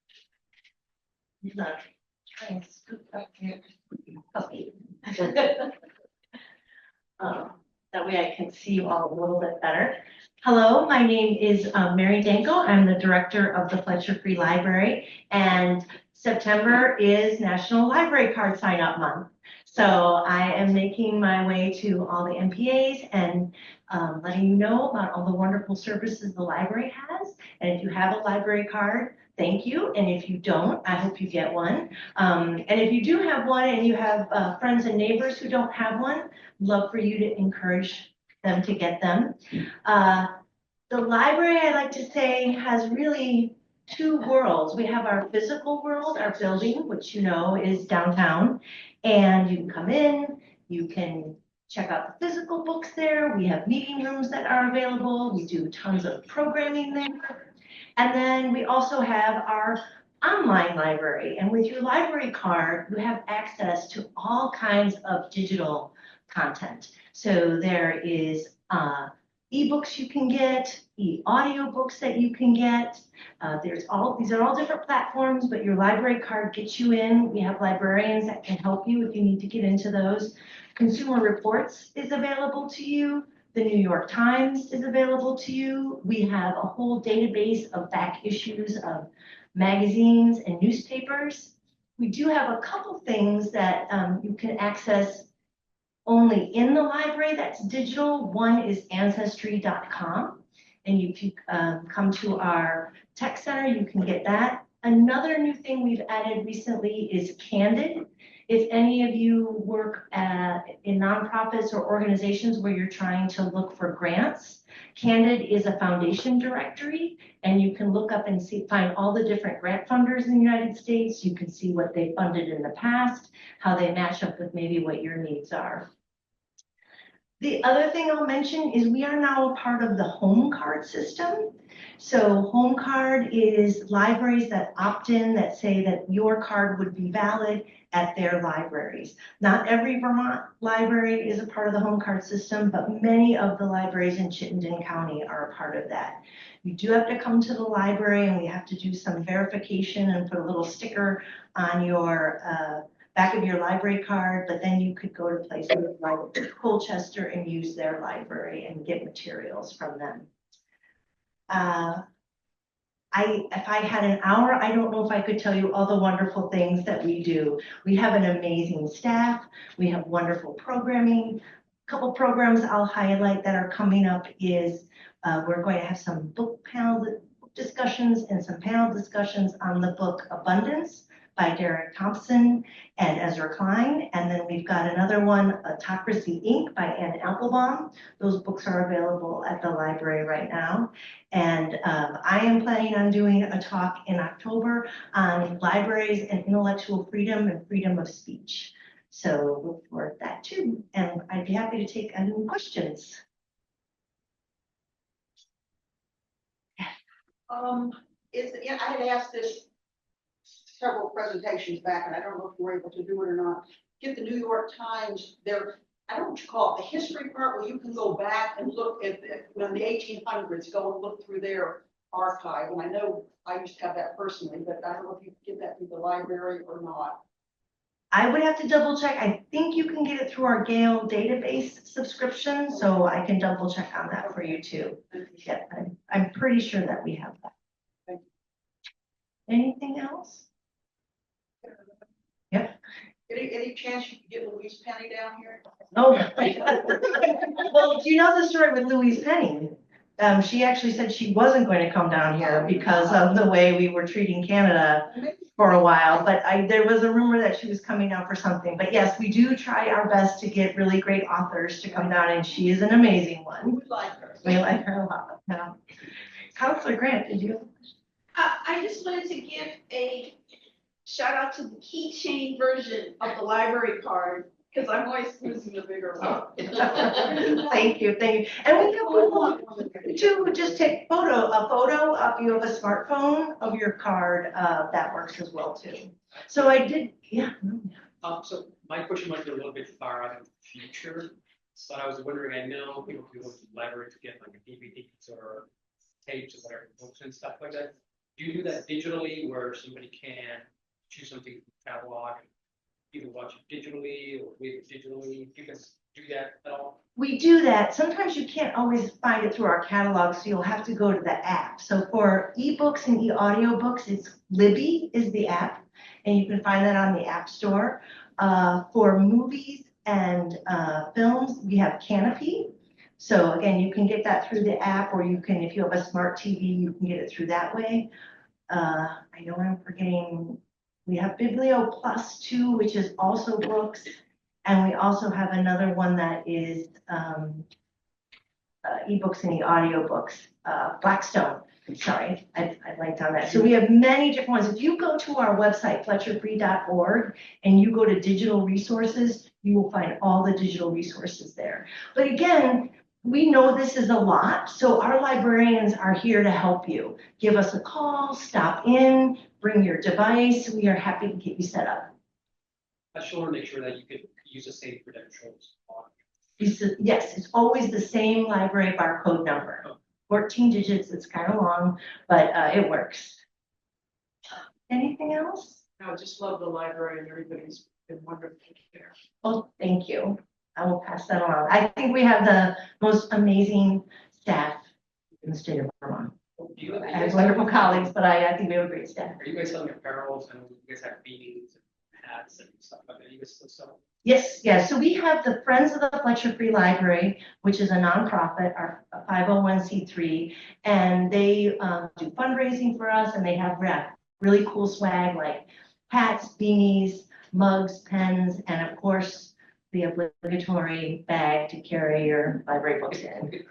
That way I can see you all a little bit better. Hello, my name is Mary Danko. I'm the director of the Fletcher Free Library, and September is National Library Card Sign Up Month. So I am making my way to all the NPAs and letting you know about all the wonderful services the library has. And if you have a library card, thank you. And if you don't, I hope you get one. And if you do have one and you have friends and neighbors who don't have one, love for you to encourage them to get them. The library, I like to say, has really 2 worlds. We have our physical world, our building, which you know is downtown. And you can come in, you can check out the physical books there. We have meeting rooms that are available. We do tons of programming there. And then we also have our online library. And with your library card, you have access to all kinds of digital content. So there is ebooks you can get, audio books that you can get. These are all different platforms, but your library card gets you in. We have librarians that can help you if you need to get into those. Consumer Reports is available to you. The New York Times is available to you. We have a whole database of back issues of magazines and newspapers. We do have a couple things that you can access only in the library that's digital. One is ancestry.com. And if you come to our tech center, you can get that. Another new thing we've added recently is Candid. If any of you work in nonprofits or organizations where you're trying to look for grants, Candid is a foundation directory, and you can look up and find all the different grant funders in the United States. You can see what they funded in the past, how they match up with maybe what your needs are. The other thing I'll mention is we are now a part of the home card system. So home card is libraries that opt in that say that your card would be valid at their libraries. Not every Vermont library is a part of the home card system, but many of the libraries in Chittenden County are a part of that. You do have to come to the library and we have to do some verification and put a little sticker on your back of your library card, but then you could go to places like Colchester and use their library and get materials from them. If I had an hour, I don't know if I could tell you all the wonderful things that we do. We have an amazing staff. We have wonderful programming. A couple programs I'll highlight that are coming up is we're going to have some book discussions and some panel discussions on the book Abundance by Derek Thompson and Ezra Klein. And then we've got another one, Autocracy Inc. by Ann Applebaum. Those books are available at the library right now. And I am planning on doing a talk in October on libraries and intellectual freedom and freedom of speech. So look forward to that too. And I'd be happy to take any questions. Yeah, I had asked this several presentations back, and I don't know if you were able to do it or not. Get the New York Times, I don't know what you call it, the history part where you can go back and look at when the 1800s, go and look through their archive. And I know I used to have that personally, but I don't know if you can get that through the library or not. I would have to double check. I think you can get it through our Gale database subscription, so I can double check on that for you too. Yeah, I'm pretty sure that we have that. Anything else? Yep. Any chance you could get Louise Penny down here? Oh, well, do you know the story with Louise Penny? She actually said she wasn't going to come down here because of the way we were treating Canada for a while, but there was a rumor that she was coming down for something. But yes, we do try our best to get really great authors to come down, and she is an amazing one. We like her. We like her a lot. Yeah. Councilor Grant, did you? I just wanted to give a shout out to the keychain version of the library card, because I'm always using the bigger one. Thank you, thank you. And we can to just take a photo of you of a smartphone of your card, that works as well too. So I did, yeah. So my question might be a little bit far out in the future. So I was wondering, I know people go to the library to get like DVDs or tapes or whatever, books and stuff like that. Do you do that digitally where somebody can choose something from the catalog and either watch it digitally or read it digitally? Do you guys do that at all? We do that. Sometimes you can't always find it through our catalog, so you'll have to go to the app. So for ebooks and e-audiobooks, it's Libby is the app, and you can find that on the App Store. For movies and films, we have Canopy. So again, you can get that through the app, or you can, if you have a smart TV, you can get it through that way. I know I'm forgetting. We have Biblio Plus too, which is also books. And we also have another one that is ebooks and the audiobooks, Blackstone. Sorry, I blanked on that. So we have many different ones. If you go to our website, fletcherfree.org, and you go to digital resources, you will find all the digital resources there. But again, we know this is a lot, so our librarians are here to help you. Give us a call, stop in, bring your device. We are happy to get you set up. I just want to make sure that you could use the same credentials. Yes, it's always the same library barcode number. 14 digits, it's kind of long, but it works. Anything else? I just love the library and everybody's been wonderful there. Oh, thank you. I will pass that along. I think we have the most amazing staff in the state of Vermont. I have wonderful colleagues, but I think we have a great staff. Are you guys selling apparel? And you guys have beanies and hats and stuff like that? You guys still sell? Yes, yes. So we have the Friends of the Fletcher Free Library, which is a nonprofit, our 501c3, and they do fundraising for us, and they have really cool swag like hats, beanies, mugs, pens, and of course the obligatory bag to carry your library books in.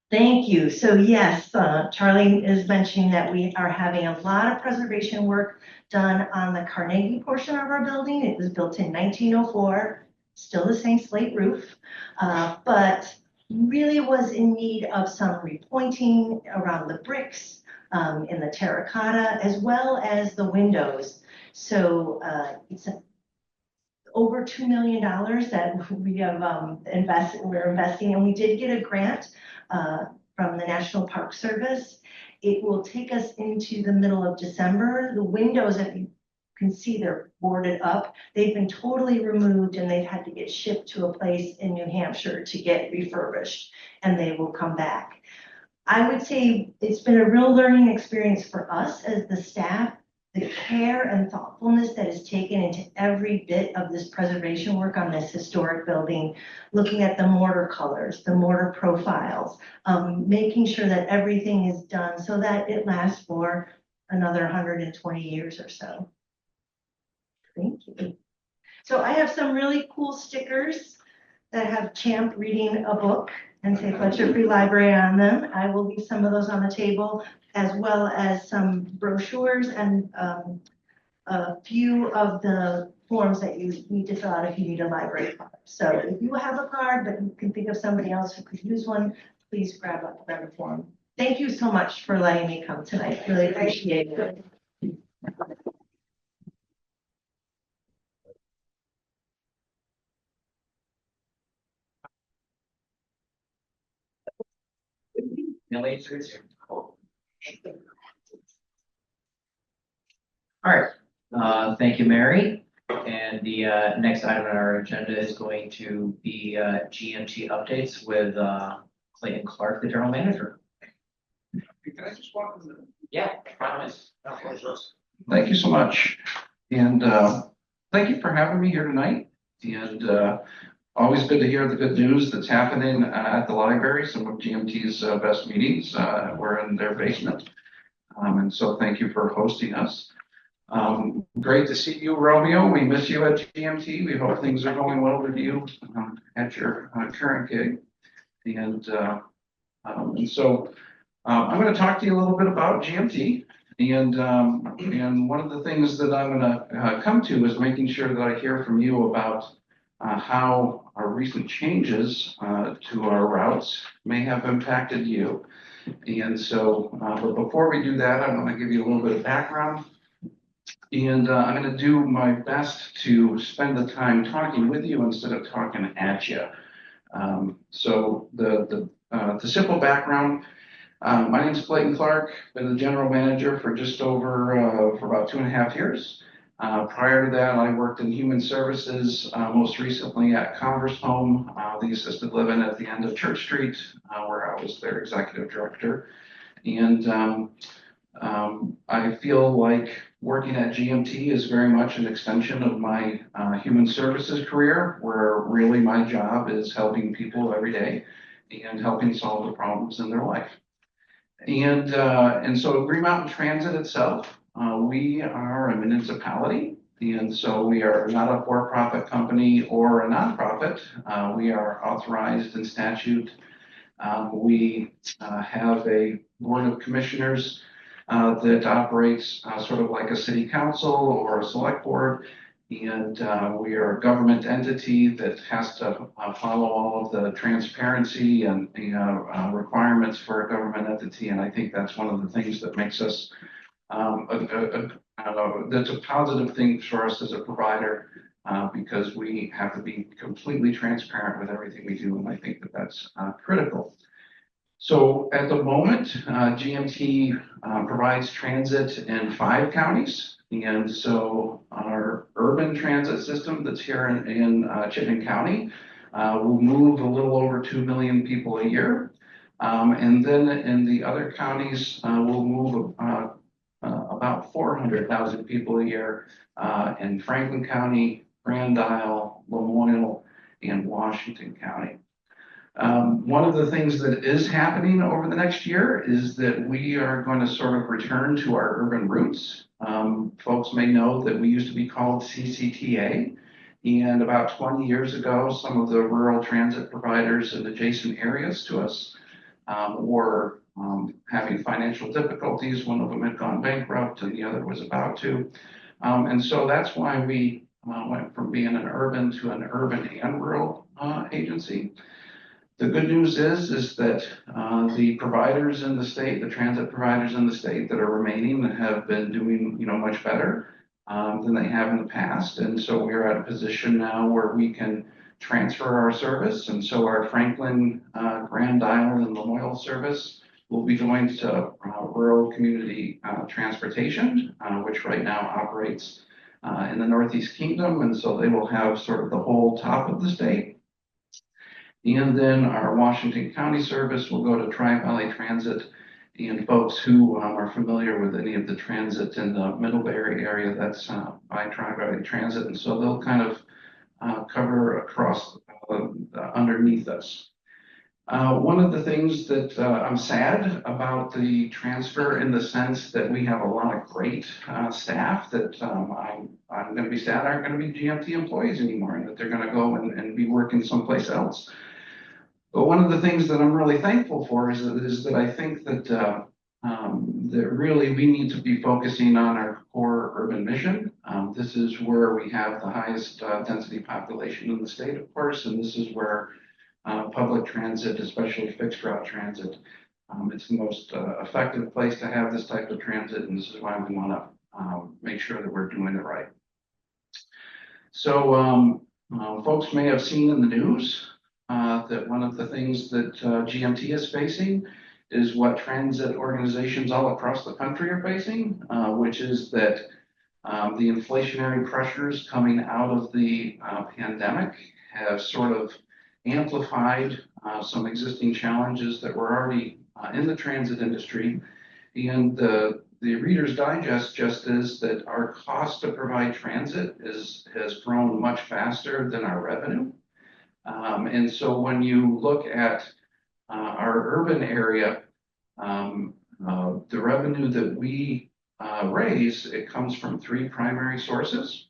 Thank you. So yes, Charlie is mentioning that we are having a lot of preservation work done on the Carnegie portion of our building. It was built in 1904, still the same slate roof, but really was in need of some repointing around the bricks, in the terracotta, as well as the windows. So it's over $2 million that we have we're investing, and we did get a grant from the National Park Service. It will take us into the middle of December. The windows, if you can see they're boarded up. They've been totally removed and they've had to get shipped to a place in New Hampshire to get refurbished, and they will come back. I would say it's been a real learning experience for us as the staff, the care and thoughtfulness that is taken into every bit of this preservation work on this historic building, looking at the mortar colors, the mortar profiles, making sure that everything is done so that it lasts for another 120 years or so. Thank you. So I have some really cool stickers that have Champ reading a book and say Fletcher Free Library on them. I will leave some of those on the table, as well as some brochures and a few of the forms that you need to fill out if you need a library card. So if you have a card, but you can think of somebody else who could use one, please grab a form. Thank you so much for letting me come tonight. Really appreciate it. All right, thank you, Mary. And the next item on our agenda is going to be GMT updates with Clayton Clark, the general manager. Can I just walk? Yeah, promise. Thank you so much. And thank you for having me here tonight. And always good to hear the good news that's happening at the library. Some of GMT's best meetings were in their basement. And so thank you for hosting us. Great to see you, Romeo. We miss you at GMT. We hope things are going well with you at your current gig. And so I'm going to talk to you a little bit about GMT. And one of the things that I'm going to come to is making sure that I hear from you about how our recent changes to our routes may have impacted you. And so, but before we do that, I want to give you a little bit of background. And I'm going to do my best to spend the time talking with you instead of talking at you. So the simple background, my name is Clayton Clark. Been the general manager for just over, for about 2.5 years. Prior to that, I worked in human services, most recently at Converse Home, the assisted living at the end of Church Street, where I was their executive director. And I feel like working at GMT is very much an extension of my human services career, where really my job is helping people every day and helping solve the problems in their life. And so Green Mountain Transit itself, we are a municipality, and so we are not a for-profit company or a nonprofit. We are authorized in statute. We have a board of commissioners that operates sort of like a city council or a select board. And we are a government entity that has to follow all of the transparency and requirements for a government entity. And I think that's one of the things that makes us, that's a positive thing for us as a provider, because we have to be completely transparent with everything we do. And I think that that's critical. So at the moment, GMT provides transit in 5 counties. And so our urban transit system that's here in Chittenden County will move a little over 2 million people a year. And then in the other counties, we'll move about 400,000 people a year in Franklin County, Grand Isle, Lamoille, and Washington County. One of the things that is happening over the next year is that we are going to sort of return to our urban roots. Folks may know that we used to be called CCTA, and about 20 years ago, some of the rural transit providers in adjacent areas to us were having financial difficulties. One of them had gone bankrupt and the other was about to. And so that's why we went from being an urban to an urban and rural agency. The good news is that the providers in the state, the transit providers in the state that are remaining have been doing, much better than they have in the past. And so we're at a position now where we can transfer our service. And so our Franklin, Grand Isle, and Lamoille service will be going to rural community transportation, which right now operates in the Northeast Kingdom, and so they will have sort of the whole top of the state. And then our Washington County service will go to Tri-Valley Transit, and folks who are familiar with any of the transit in the Middlebury area, that's by Tri-Valley Transit, and so they'll kind of cover across underneath us. One of the things that I'm sad about the transfer in the sense that we have a lot of great staff that I'm going to be sad aren't going to be GMT employees anymore, and that they're going to go and be working someplace else. But one of the things that I'm really thankful for is that I think that that really we need to be focusing on our core urban mission. This is where we have the highest density population in the state, of course, and this is where public transit, especially fixed route transit, it's the most effective place to have this type of transit, and this is why we want to make sure that we're doing it right. So folks may have seen in the news that one of the things that GMT is facing is what transit organizations all across the country are facing, which is that the inflationary pressures coming out of the pandemic have sort of amplified some existing challenges that were already in the transit industry. And the Reader's Digest just is that our cost to provide transit has grown much faster than our revenue. And so when you look at our urban area, the revenue that we raise, it comes from three primary sources,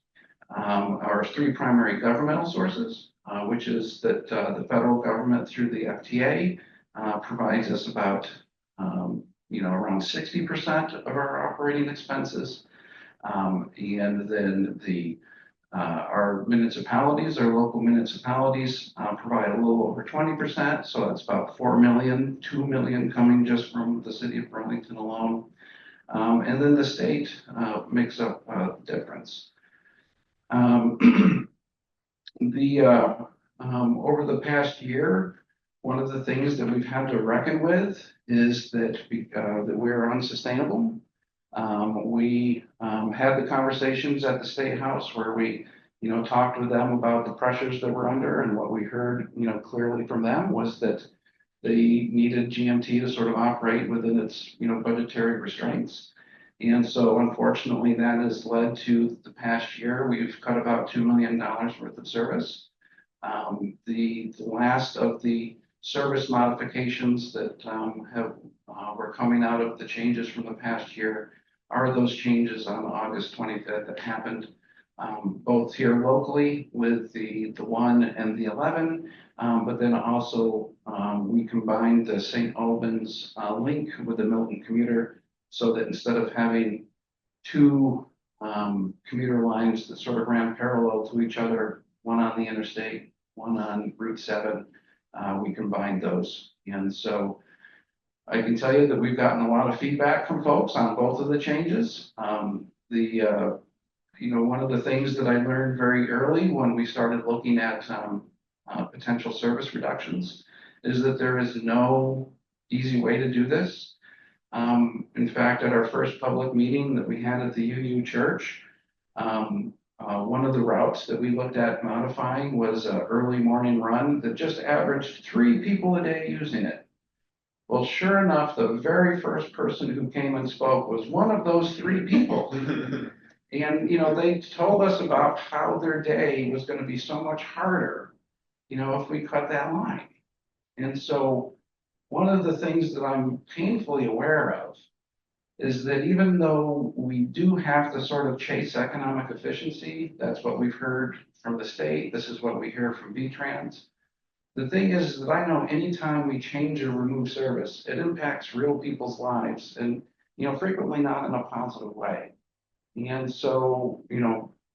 or three primary governmental sources, which is that the federal government through the FTA provides us about, around 60% of our operating expenses. And then our municipalities, our local municipalities provide a little over 20%. So that's about 4 million, 2 million coming just from the city of Burlington alone. And then the state makes up the difference. Over the past year, one of the things that we've had to reckon with is that we're unsustainable. We had the conversations at the State House where we, talked with them about the pressures that we're under, and what we heard, clearly from them was that they needed GMT to sort of operate within its, budgetary restraints. And so unfortunately, that has led to the past year, we've cut about $2 million worth of service. The last of the service modifications that were coming out of the changes from the past year are those changes on August 25th that happened both here locally with the 1 and the 11, but then also we combined the St. Albans link with the Milton commuter, so that instead of having two commuter lines that sort of ran parallel to each other, one on the interstate, one on Route 7, we combined those. And so I can tell you that we've gotten a lot of feedback from folks on both of the changes. One of the things that I learned very early when we started looking at potential service reductions is that there is no easy way to do this. In fact, at our first public meeting that we had at the UU Church, one of the routes that we looked at modifying was an early morning run that just averaged 3 people a day using it. Well, sure enough, the very first person who came and spoke was one of those 3 people. And, they told us about how their day was going to be so much harder, if we cut that line. And so one of the things that I'm painfully aware of is that even though we do have to sort of chase economic efficiency, that's what we've heard from the state, this is what we hear from VTrans. The thing is that I know anytime we change or remove service, it impacts real people's lives, and, frequently not in a positive way. And so,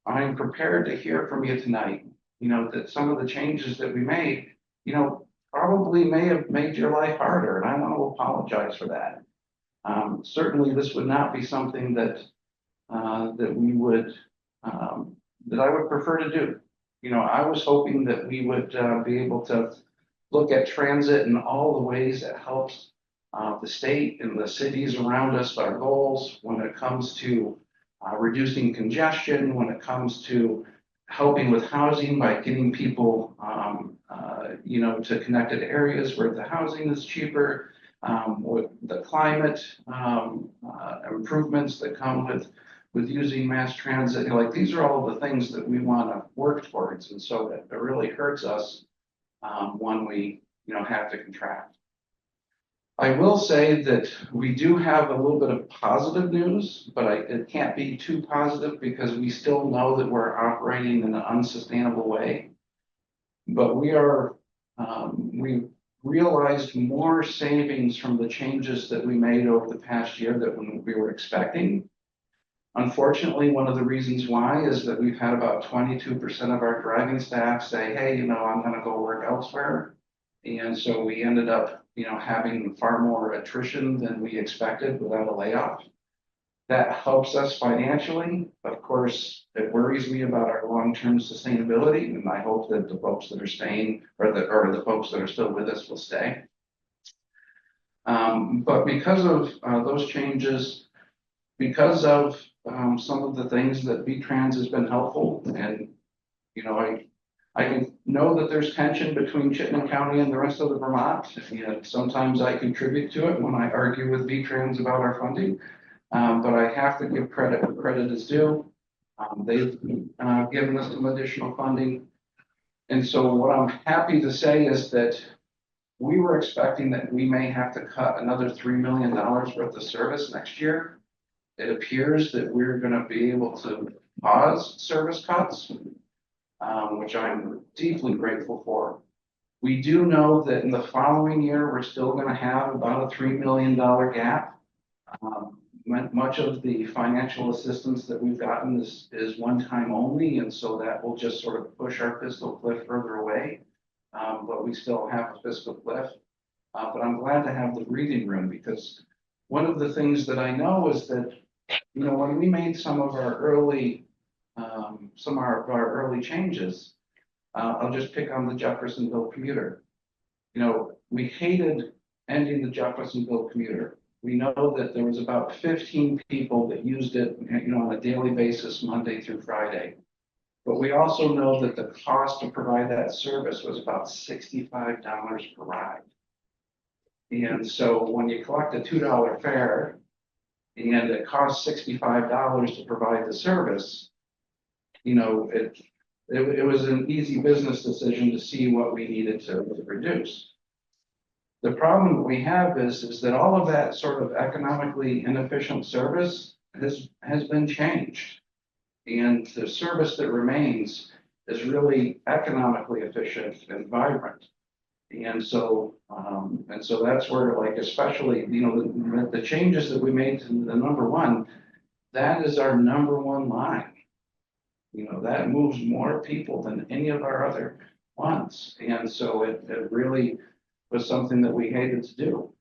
I'm prepared to hear from you tonight, that some of the changes that we made, probably may have made your life harder, and I want to apologize for that. Certainly, this would not be something that we would, that I would prefer to do. I was hoping that we would be able to look at transit in all the ways that helps the state and the cities around us, our goals when it comes to reducing congestion, when it comes to helping with housing by getting people, to connected areas where the housing is cheaper, with the climate improvements that come with using mass transit. Like, these are all the things that we want to work towards. And so it really hurts us when we, have to contract. I will say that we do have a little bit of positive news, but it can't be too positive because we still know that we're operating in an unsustainable way. But we realized more savings from the changes that we made over the past year than we were expecting. Unfortunately, one of the reasons why is that we've had about 22% of our driving staff say, hey, I'm going to go work elsewhere. And so we ended up, having far more attrition than we expected without a layoff. That helps us financially. Of course, it worries me about our long-term sustainability, and I hope that the folks that are staying or the folks that are still with us will stay. But because of those changes, because of some of the things that V-Trans has been helpful, and I can know that there's tension between Chittenden County and the rest of the Vermont, and sometimes I contribute to it when I argue with V-Trans about our funding. But I have to give credit where credit is due. They've given us some additional funding. And so what I'm happy to say is that we were expecting that we may have to cut another $3 million worth of service next year. It appears that we're going to be able to pause service cuts, which I'm deeply grateful for. We do know that in the following year, we're still going to have about a $3 million gap. Much of the financial assistance that we've gotten is one time only, and so that will just sort of push our fiscal cliff further away. But we still have a fiscal cliff. But I'm glad to have the breathing room, because one of the things that I know is that, when we made some of our early changes, I'll just pick on the Jeffersonville commuter. We hated ending the Jeffersonville commuter. We know that there was about 15 people that used it, on a daily basis, Monday through Friday. But we also know that the cost to provide that service was about $65 per ride. And so when you collect a $2 fare and it costs $65 to provide the service, it was an easy business decision to see what we needed to reduce. The problem that we have is that all of that sort of economically inefficient service has been changed. And the service that remains is really economically efficient and vibrant. And so that's where, like, especially, the changes that we made to the number one, that is our number one line. That moves more people than any of our other ones. And so it really was something that we hated to do.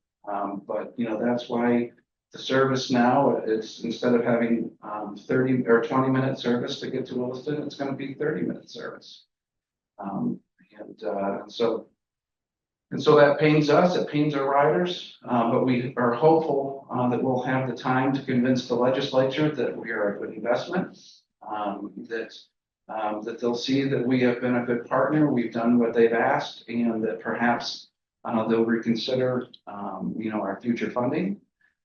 But that's why the service now, it's instead of having 30 or 20-minute service to get to Williston, it's going to be 30-minute service. And so that pains us, it pains our riders, but we are hopeful that we'll have the time to convince the legislature that we are a good investment, that they'll see that we have been a good partner, we've done what they've asked, and that perhaps they'll reconsider, our future funding.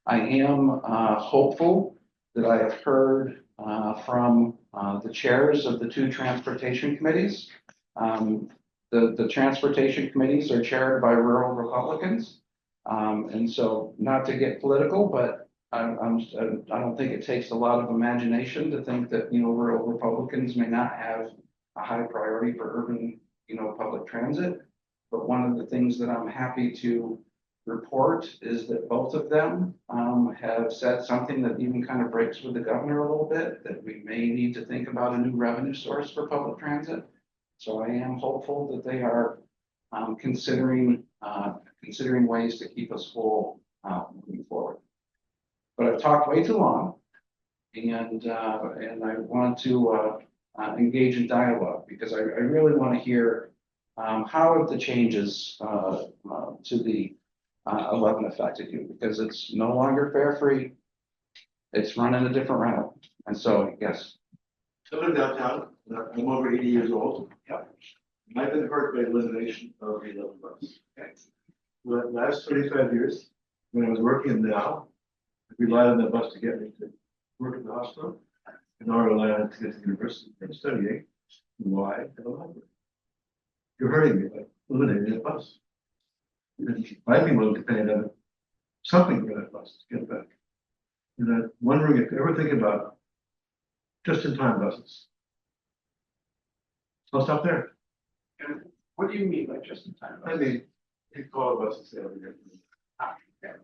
I am hopeful that I have heard from the chairs of the two transportation committees. The transportation committees are chaired by rural Republicans. And so, not to get political, but I don't think it takes a lot of imagination to think that, rural Republicans may not have a high priority for urban, public transit. But one of the things that I'm happy to report is that both of them have said something that even kind of breaks with the governor a little bit, that we may need to think about a new revenue source for public transit. So I am hopeful that they are considering ways to keep us full moving forward. But I've talked way too long, and I want to engage in dialogue, because I really want to hear how have the changes to the 11 affected you, because it's no longer fare free. It's running a different route. And so, yes. I live downtown, I'm over 80 years old. Yep. And I've been hurt by elimination of the 11 bus. Okay. For the last 25 years, when I was working now, I relied on the bus to get me to work at the hospital. And now I rely on it to get to the university and studying. Why? At the library. You're hurting me by eliminating the bus. And I'd be willing to pay another something for that bus to get back. And I'm wondering if you ever think about just-in-time buses. So I'll stop there. And what do you mean by just in time? I mean, you call a bus and say, "Oh, we're gonna-"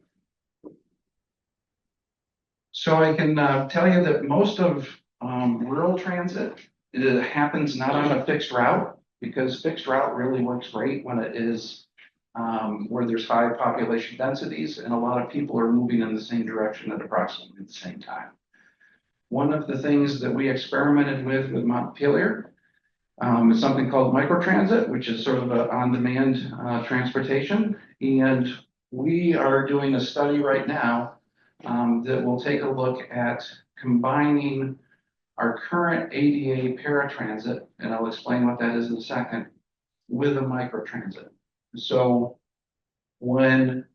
So I can tell you that most of rural transit, it happens not on a fixed route, because fixed route really works great when it is where there's high population densities and a lot of people are moving in the same direction at approximately the same time. One of the things that we experimented with Montpelier is something called microtransit, which is sort of an on-demand transportation. And we are doing a study right now that will take a look at combining our current ADA paratransit, and I'll explain what that is in a second, with a microtransit. So when,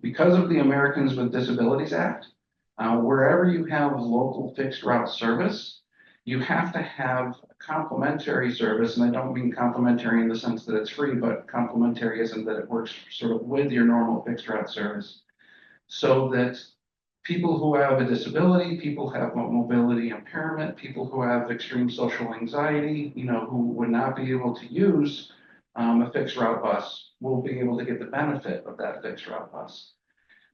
because of the Americans with Disabilities Act, wherever you have local fixed route service, you have to have a complementary service, and I don't mean complementary in the sense that it's free, but complementary isn't that it works sort of with your normal fixed route service, so that people who have a disability, people who have mobility impairment, people who have extreme social anxiety, who would not be able to use a fixed route bus will be able to get the benefit of that fixed route bus.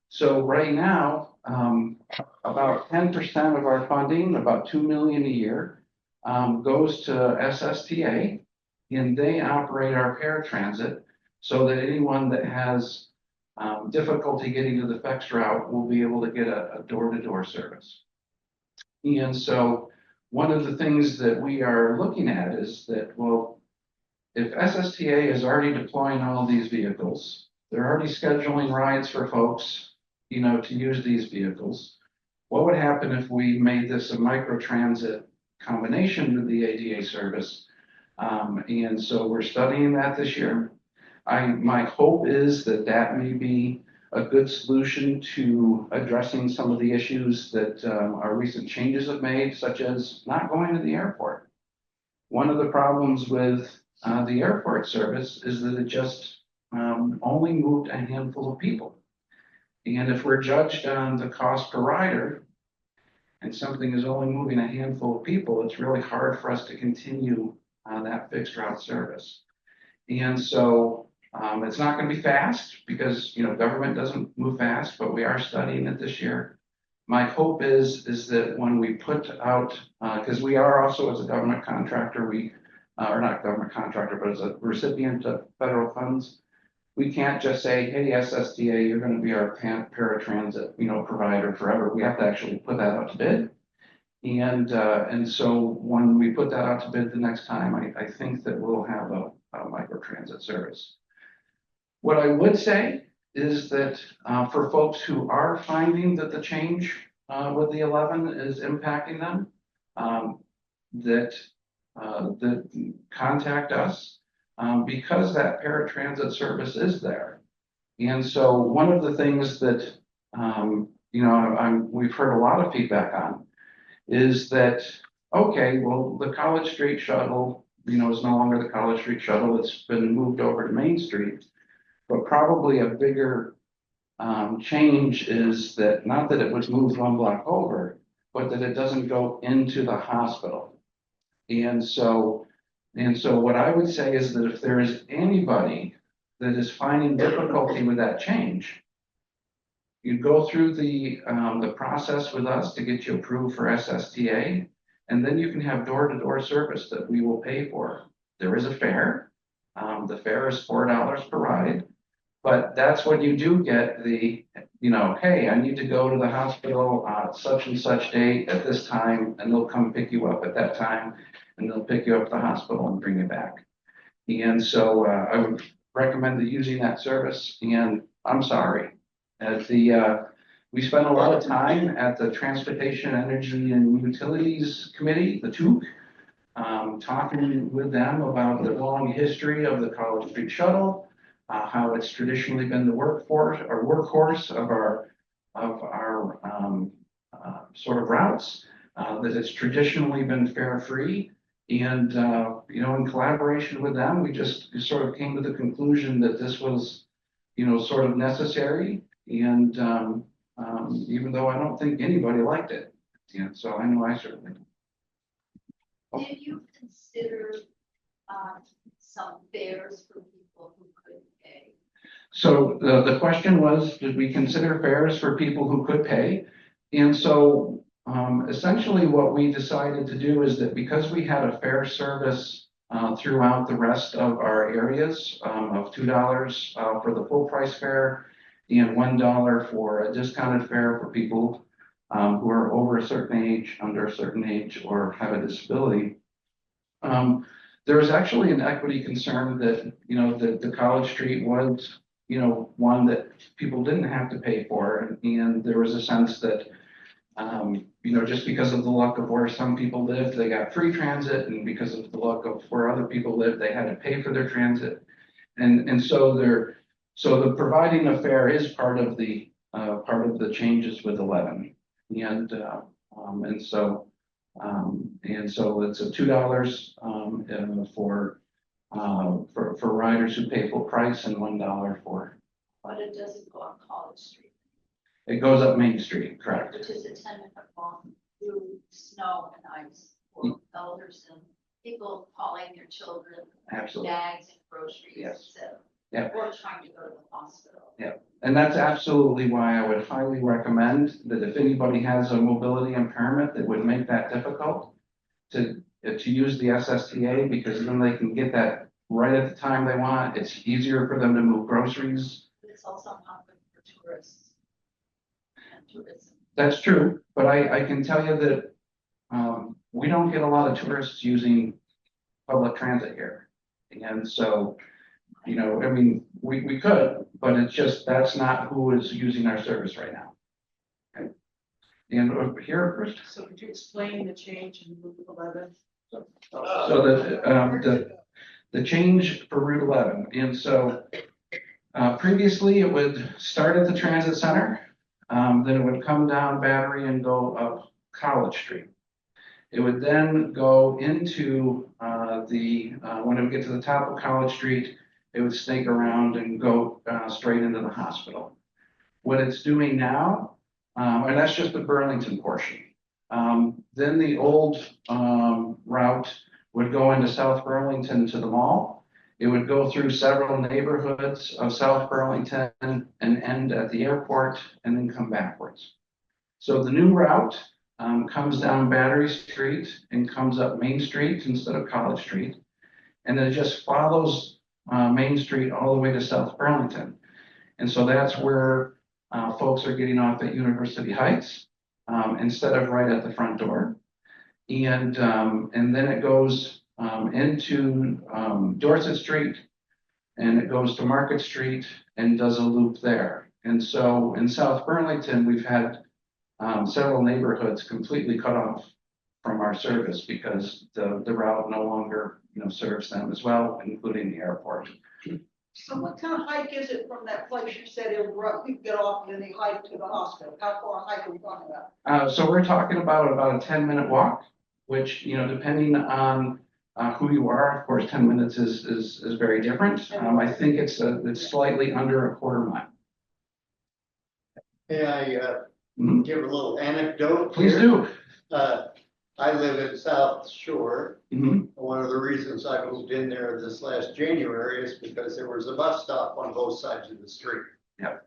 So right now, about 10% of our funding, about $2 million a year, goes to SSTA, and they operate our paratransit so that anyone that has difficulty getting to the fixed route will be able to get a door-to-door service. And so one of the things that we are looking at is that, well, if SSTA is already deploying all these vehicles, they're already scheduling rides for folks, to use these vehicles, what would happen if we made this a microtransit combination with the ADA service? And so we're studying that this year. My hope is that that may be a good solution to addressing some of the issues that our recent changes have made, such as not going to the airport. One of the problems with the airport service is that it just only moved a handful of people. And if we're judged on the cost per rider, and something is only moving a handful of people, it's really hard for us to continue that fixed route service. And so it's not going to be fast because government doesn't move fast, but we are studying it this year. My hope is that when we put out, because we are also as a government contractor, or not government contractor, but as a recipient of federal funds, we can't just say, hey, SSTA, you're going to be our paratransit, provider forever. We have to actually put that out to bid. And so when we put that out to bid the next time, I think that we'll have a microtransit service. What I would say is that for folks who are finding that the change with the 11 is impacting them, that contact us because that paratransit service is there. And so one of the things that we've heard a lot of feedback on is that, okay, well, the College Street shuttle, is no longer the College Street shuttle. It's been moved over to Main Street. But probably a bigger change is that not that it was moved one block over, but that it doesn't go into the hospital. And so what I would say is that if there is anybody that is finding difficulty with that change, you go through the process with us to get you approved for SSTA, and then you can have door-to-door service that we will pay for. There is a fare. The fare is $4 per ride, but that's when you do get the, hey, I need to go to the hospital such and such date at this time, and they'll come pick you up at that time, and they'll pick you up at the hospital and bring you back. And so I would recommend using that service. And I'm sorry, We spent a lot of time at the Transportation, Energy and Utilities Committee, the TOOC, talking with them about the long history of the College Street Shuttle, how it's traditionally been the workforce or workhorse of our sort of routes, that it's traditionally been fare-free. And, you know, in collaboration with them, we just sort of came to the conclusion that this was, you know, sort of necessary. And even though I don't think anybody liked it, and so I know I certainly don't. Did you consider some fares for people who could pay? So the question was, did we consider fares for people who could pay? And so essentially what we decided to do is that because we had a fare service throughout the rest of our areas of $2 for the full price fare and $1 for a discounted fare for people who are over a certain age, under a certain age, or have a disability. There was actually an equity concern that, you know, that the College Street was, you know, one that people didn't have to pay for. And there was a sense that, you know, just because of the luck of where some people lived, they got free transit. And because of the luck of where other people lived, they had to pay for their transit. And so the providing a fare is part of the changes with 11. And so it's a $2 for riders who pay full price and $1 for. But it doesn't go on College Street. It goes up Main Street, correct? Which is a 10-minute walk through snow and ice for elders and people hauling their children, Absolutely. bags and groceries, Yes. etc. Yeah. Or trying to go to the hospital. Yeah, and that's absolutely why I would highly recommend that if anybody has a mobility impairment that would make that difficult to use the SSTA, because then they can get that right at the time they want. It's easier for them to move groceries. But it's also not good for tourists and tourism. That's true, but I can tell you that we don't get a lot of tourists using public transit here. And so, you know, I mean, we could, but it's just, that's not who is using our service right now. Okay. And over here first. So could you explain the change in Route 11? So the change for Route 11. And so previously it would start at the transit center, then it would come down Battery and go up College Street. It would then go into when it would get to the top of College Street, it would snake around and go straight into the hospital. What it's doing now, and that's just the Burlington portion. Then the old route would go into South Burlington to the mall. It would go through several neighborhoods of South Burlington and end at the airport and then come backwards. So the new route comes down Battery Street and comes up Main Street instead of College Street. And then it just follows Main Street all the way to South Burlington. And so that's where folks are getting off at University Heights instead of right at the front door. And then it goes into Dorset Street and it goes to Market Street and does a loop there. And so in South Burlington, we've had several neighborhoods completely cut off from our service because the route no longer, you know, serves them as well, including the airport. So what kind of hike is it from that place you said we get off and then they hike to the hospital? How far a hike are we talking about? So we're talking about a 10-minute walk, which, you know, depending on who you are, of course, 10 minutes is very different. I think it's slightly under a quarter mile. May I give a little anecdote? Please here? do. I live in South Shore. Mm-hmm. One of the reasons I moved in there this last January is because there was a bus stop on both sides of the street. Yep.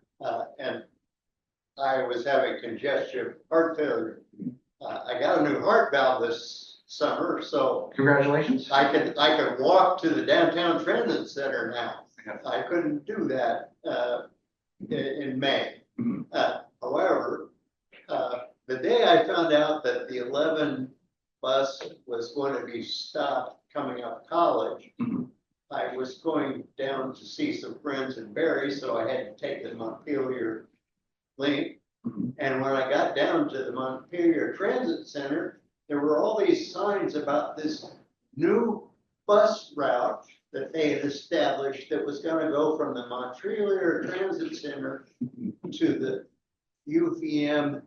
And I was having congestive heart failure. I got a new heart valve this summer, so Congratulations. I could walk to the downtown transit center now. Yep. I couldn't do that in May. Mm-hmm. However, the day I found out that the 11 bus was going to be stopped coming up College, Mm-hmm. I was going down to see some friends in Barry, so I had to take them up Hillier Link. And when I got down to the Montpelier Transit Center, there were all these signs about this new bus route that they had established that was gonna go from the Montpelier Transit Center to the UVM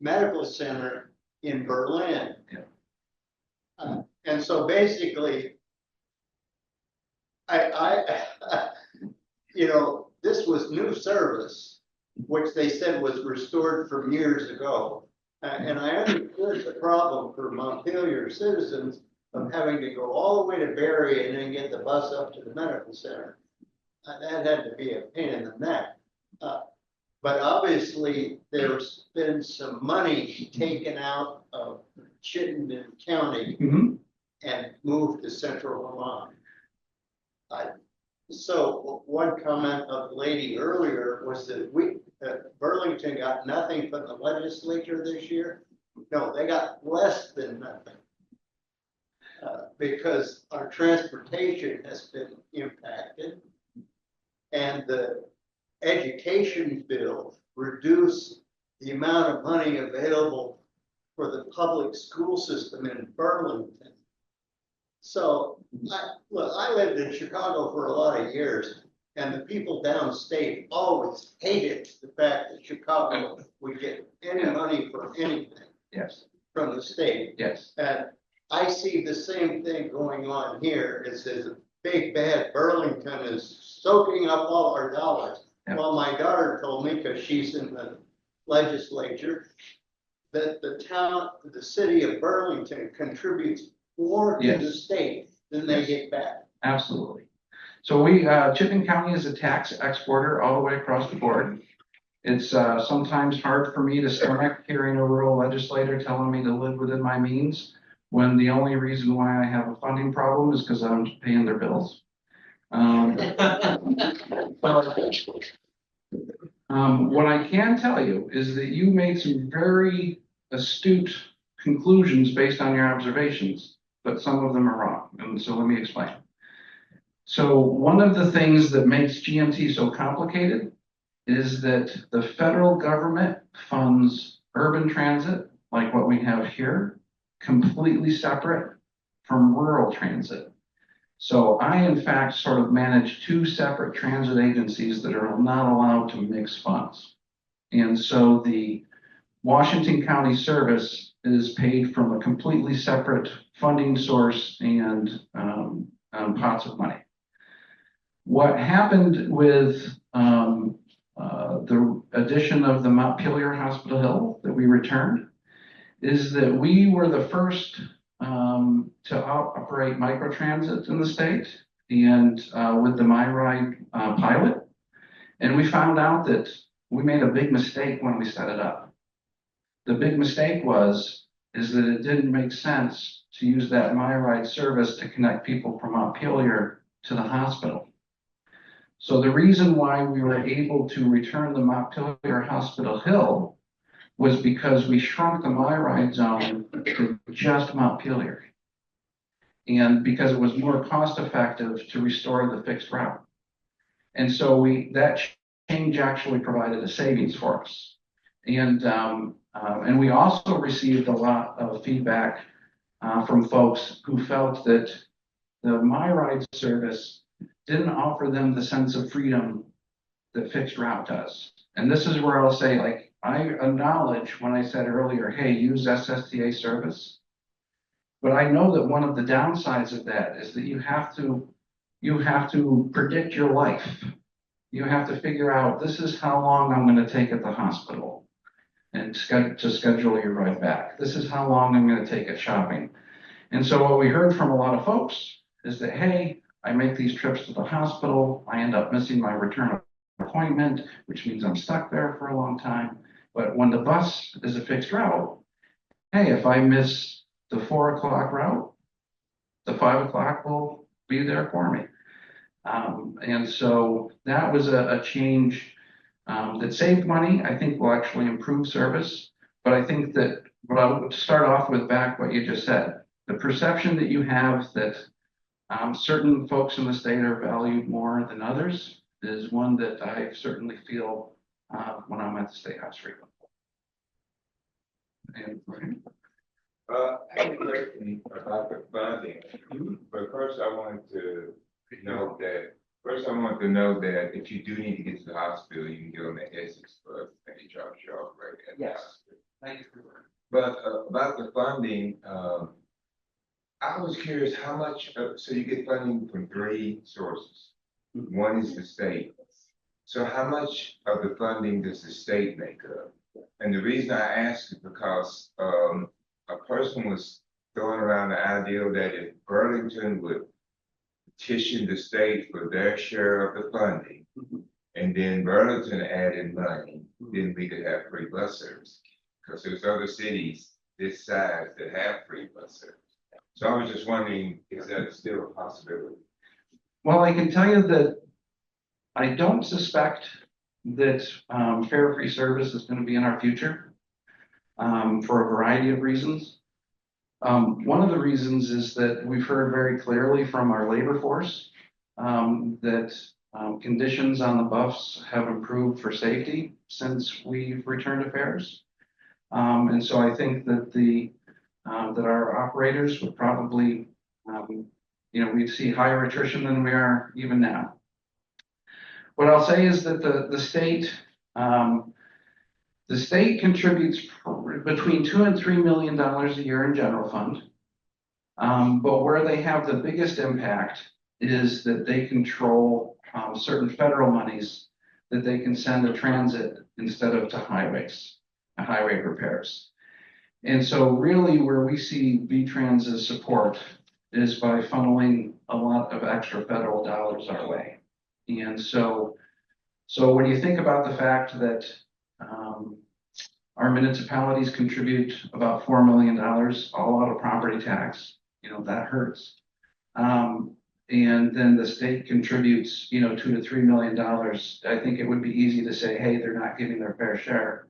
Medical Center in Berlin. And so basically, you know, this was new service, which they said was restored from years ago. And I understood the problem for Montpelier citizens of having to go all the way to Barry and then get the bus up to the medical center. That had to be a pain in the neck. But obviously, there's been some money taken out of Chittenden County and moved to central Vermont. So one comment of the lady earlier was that Burlington got nothing from the legislature this year. No, they got less than nothing. Because our transportation has been impacted and the education bill reduced the amount of money available for the public school system in Burlington. So, I lived in Chicago for a lot of years, and the people downstate always hated the fact that Chicago would get any money for anything. Yes. From the state. Yes. And I see the same thing going on here. It says a big bad Burlington is soaking up all our dollars. Yeah. Well, my daughter told me, because she's in the legislature, that the city of Burlington contributes more to the state than they get back. Absolutely. So Chittenden County is a tax exporter all the way across the board. It's sometimes hard for me to stomach hearing a rural legislator telling me to live within my means when the only reason why I have a funding problem is because I'm paying their bills. What I can tell you is that you made some very astute conclusions based on your observations, but some of them are wrong. And so let me explain. So one of the things that makes GMT so complicated is that the federal government funds urban transit, like what we have here, completely separate from rural transit. So I, in fact, sort of manage two separate transit agencies that are not allowed to mix funds. And so the Washington County service is paid from a completely separate funding source and pots of money. What happened with the addition of the Montpelier Hospital Hill that we returned is that we were the first to operate microtransit in the state and with the MyRide pilot. And we found out that we made a big mistake when we set it up. The big mistake is that it didn't make sense to use that MyRide service to connect people from Montpelier to the hospital. So the reason why we were able to return the Montpelier Hospital Hill was because we shrunk the MyRide zone to just Montpelier. And because it was more cost effective to restore the fixed route. And so that change actually provided a savings for us. And we also received a lot of feedback from folks who felt that the MyRide service didn't offer them the sense of freedom that fixed route does. And this is where I'll say, like, I acknowledge when I said earlier, hey, use SSTA service. But I know that one of the downsides of that is that you have to predict your life. You have to figure out, this is how long I'm going to take at the hospital and to schedule your ride back. This is how long I'm going to take at shopping. And so what we heard from a lot of folks is that, hey, I make these trips to the hospital. I end up missing my return appointment, which means I'm stuck there for a long time. But when the bus is a fixed route, hey, if I miss the 4 o'clock route, the 5 o'clock will be there for me. And so that was a change that saved money. I think will actually improve service. But I think that what I would start off with back what you just said, the perception that you have that certain folks in the state are valued more than others is one that I certainly feel when I'm at the State House frequently. And I have a question about the funding, but first I wanted to know that, if you do need to get to the hospital, you can get on the Essex bus and it drops you off right at the Yes. hospital. thank you. But about the funding, I was curious how much, so you get funding from 3 sources. One is the state. So how much of the funding does the state make up? And the reason I ask is because a person was throwing around the idea that if Burlington would petition the state for their share of the funding, and then Burlington added money, then we could have free bus service. Because there's other cities this size that have free bus service. So I was just wondering, is that still a possibility? Well, I can tell you that I don't suspect that fare-free service is going to be in our future for a variety of reasons. One of the reasons is that we've heard very clearly from our labor force that conditions on the bus have improved for safety since we've returned to fares. And so I think that that our operators would probably, we'd see higher attrition than we are even now. What I'll say is that the state contributes between $2 and $3 million a year in general fund. But where they have the biggest impact is that they control certain federal monies that they can send to transit instead of to highways, highway repairs. And so really where we see V-Trans's support is by funneling a lot of extra federal dollars our way. And so when you think about the fact that our municipalities contribute about $4 million all out of property tax, that hurts. And then the state contributes, $2 to $3 million. I think it would be easy to say, hey, they're not getting their fair share,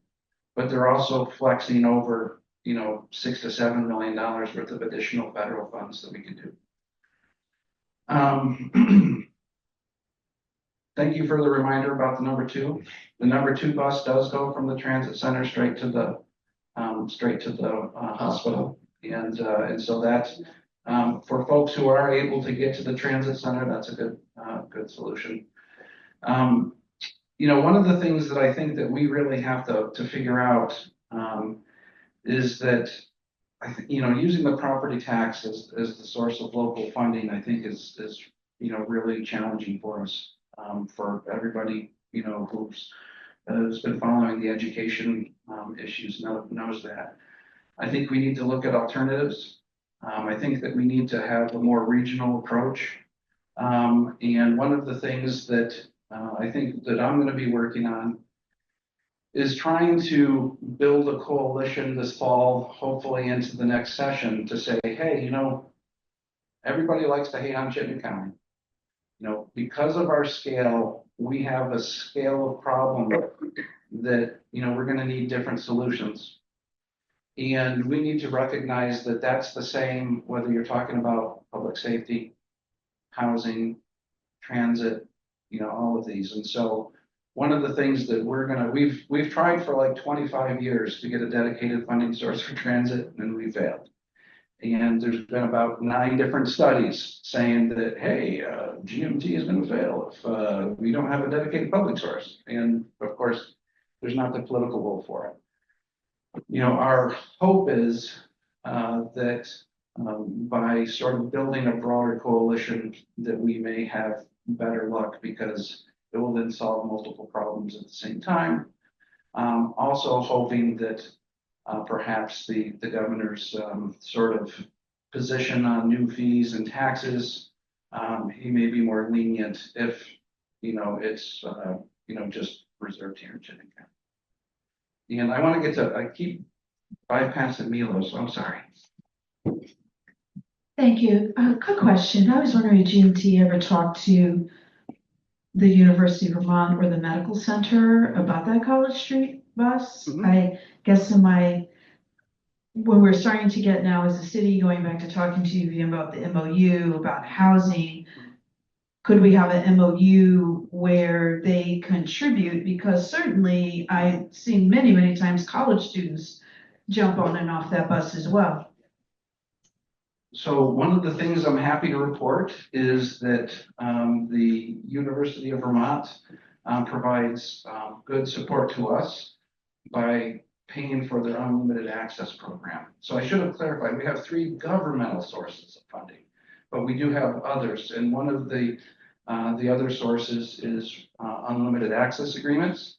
but they're also flexing over, $6 to $7 million worth of additional federal funds that we can do. Thank you for the reminder about the number 2. The number 2 bus does go from the transit center straight to the hospital, and so that's for folks who are able to get to the transit center. That's a good solution. One of the things that I think that we really have to figure out is that using the property tax as the source of local funding, I think is really challenging for us. For everybody, who's been following the education issues knows that. I think we need to look at alternatives. I think that we need to have a more regional approach. And one of the things that I think that I'm going to be working on is trying to build a coalition this fall, hopefully into the next session, to say, hey, everybody likes to hate on Chittenden County. Because of our scale, we have a scale of problem that, we're going to need different solutions. And we need to recognize that that's the same, whether you're talking about public safety, housing, transit, all of these. And so one of the things that we've tried for like 25 years to get a dedicated funding source for transit, and we failed. And there's been about 9 different studies saying that, hey, GMT is going to fail if we don't have a dedicated public source. And of course, there's not the political will for it. Our hope is that by sort of building a broader coalition that we may have better luck, because it will then solve multiple problems at the same time. Also hoping that perhaps the governor's sort of position on new fees and taxes, he may be more lenient if, it's, just reserved here in Chittenden County. And I want to get I keep bypassing Milo, so I'm sorry. Thank you. Quick question. I was wondering if GMT ever talked to the University of Vermont or the medical center about that College Street bus. Mm-hmm. I guess when we're starting to get now as a city, going back to talking to you about the MOU, about housing, could we have an MOU where they contribute? Because certainly I've seen many, many times college students jump on and off that bus as well. So one of the things I'm happy to report is that the University of Vermont provides good support to us by paying for their unlimited access program. So I should have clarified, we have 3 governmental sources of funding, but we do have others. And one of the other sources is unlimited access agreements.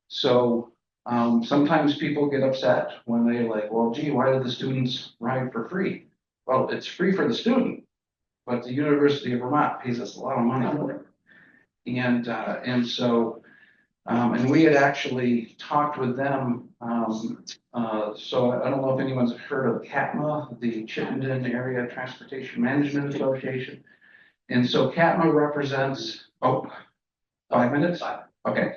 So sometimes people get upset when they like, well, gee, why did the students ride for free? Well, it's free for the student, but the University of Vermont pays us a lot of money for it. And so we had actually talked with them. So I don't know if anyone's heard of CATMA, the Chittenden Area Transportation Management Association. And so CATMA represents, 5 minutes? Okay.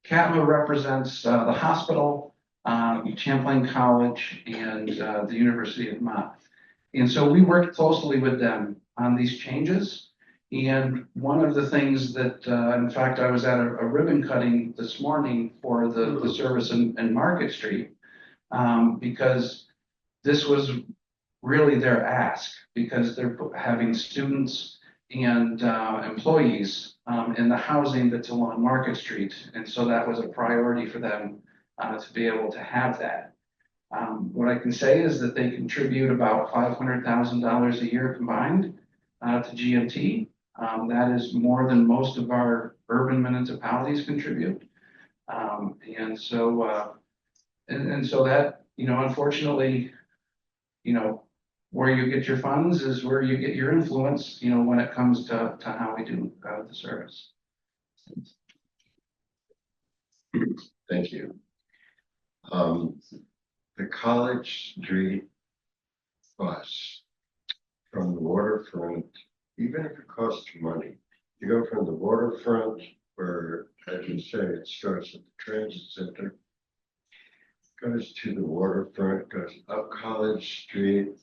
CATMA represents the hospital, Champlain College, and the University of Vermont. And so we worked closely with them on these changes. And one of the things that, in fact, I was at a ribbon cutting this morning for the service in Market Street, because this was really their ask, because they're having students and employees in the housing that's along Market Street. And so that was a priority for them to be able to have that. What I can say is that they contribute about $500,000 a year combined to GMT. That is more than most of our urban municipalities contribute. And so that, unfortunately, where you get your funds is where you get your influence, when it comes to how we do the service. Thank you. The College Street bus from the waterfront, even if it costs money, you go from the waterfront where, as you say, it starts at the transit center, goes to the waterfront, goes up College Street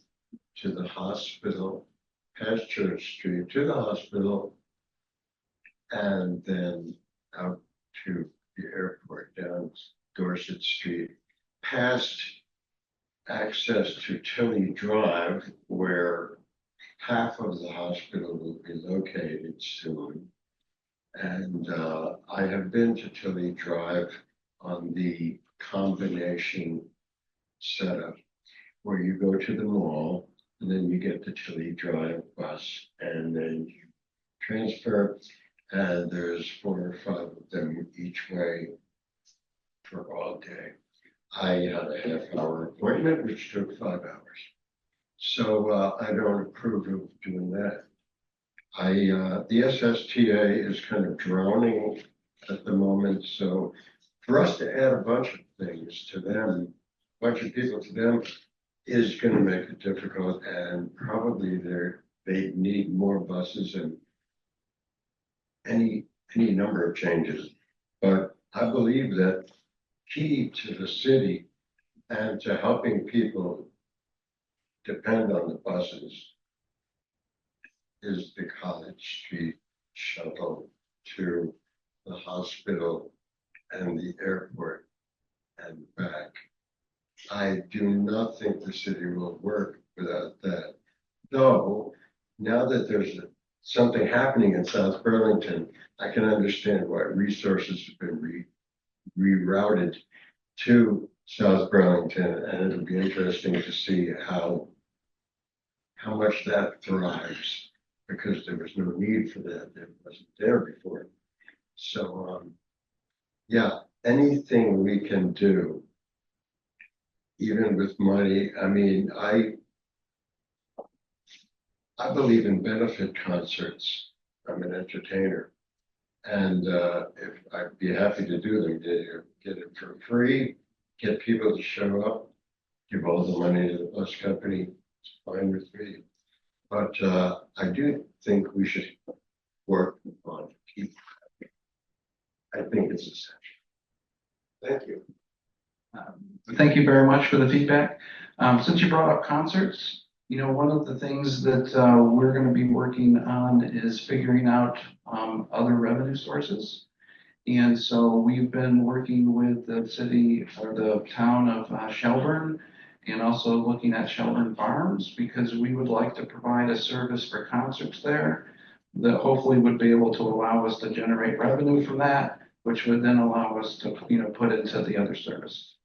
to the hospital, past Church Street to the hospital, and then out to the airport, down Dorset Street, past access to Tilley Drive, where half of the hospital will be located soon. And I have been to Tilley Drive on the combination setup, where you go to the mall, and then you get the Tilley Drive bus, and then you transfer, and there's 4 or 5 of them each way for all day. I had a half-hour appointment, which took 5 hours. So I don't approve of doing that. The SSTA is kind of drowning at the moment. So for us to add a bunch of things to them, a bunch of people to them, is going to make it difficult, and probably they need more buses and any number of changes. But I believe that key to the city and to helping people depend on the buses is the College Street shuttle to the hospital and the airport and back. I do not think the city will work without that. Though, now that there's something happening in South Burlington, I can understand why resources have been rerouted to South Burlington, and it'll be interesting to see how much that thrives, because there was no need for that. It wasn't there before. So, yeah, anything we can do, even with money. I mean, I believe in benefit concerts. I'm an entertainer. And if I'd be happy to do them, get it for free, get people to show up, give all the money to the bus company, it's fine with me. But I do think we should work on people. I think it's essential. Thank you. Thank you very much for the feedback. Since you brought up concerts, one of the things that we're going to be working on is figuring out other revenue sources. And so we've been working with the city or the town of Shelburne and also looking at Shelburne Farms because we would like to provide a service for concerts there that hopefully would be able to allow us to generate revenue from that, which would then allow us to, put into the other service.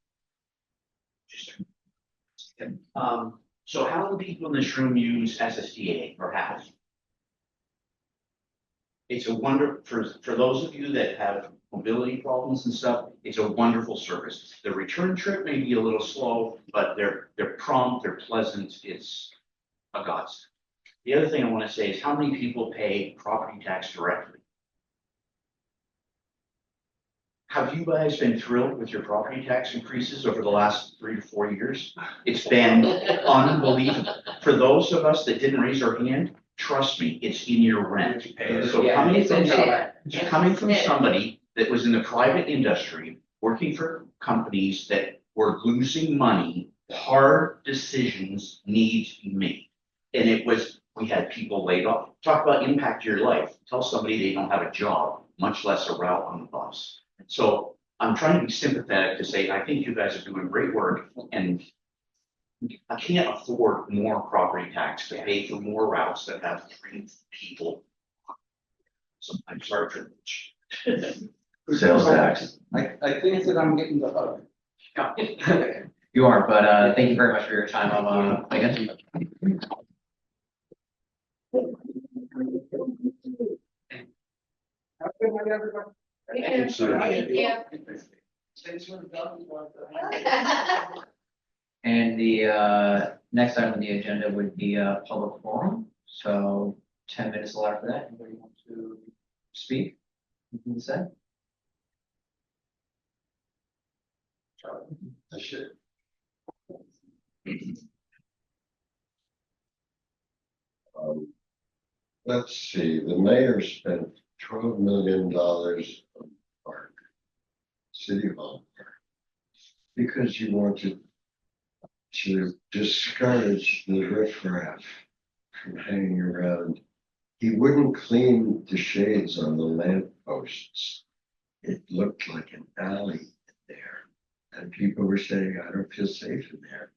So how do people in this room use SSDA or have? It's a for those of you that have mobility problems and stuff, it's a wonderful service. The return trip may be a little slow, but they're prompt, they're pleasant, it's a godsend. The other thing I want to say is how many people pay property tax directly? Have you guys been thrilled with your property tax increases over the last 3 to 4 years? It's been unbelievable. For those of us that didn't raise our hand, trust me, it's in your rent. So coming from somebody that was in the private industry, working for companies that were losing money, hard decisions need to be made. And we had people laid off. Talk about impact to your life. Tell somebody they don't have a job, much less a route on the bus. So I'm trying to be sympathetic to say, I think you guys are doing great work and I can't afford more property tax to pay for more routes that have 3 people. So I'm sorry for Sales tax. I think that I'm getting the hug. You are, but thank you very much for your time. I guess. And the next item on the agenda would be a public forum. So 10 minutes allowed for that. Anybody want to speak? Anything to say? I should. Let's see, the mayor spent $12 million on park, City Hall Park, because he wanted to discourage the riffraff from hanging around. He wouldn't clean the shades on the lamp posts. It looked like an alley there. And people were saying, I don't feel safe in there.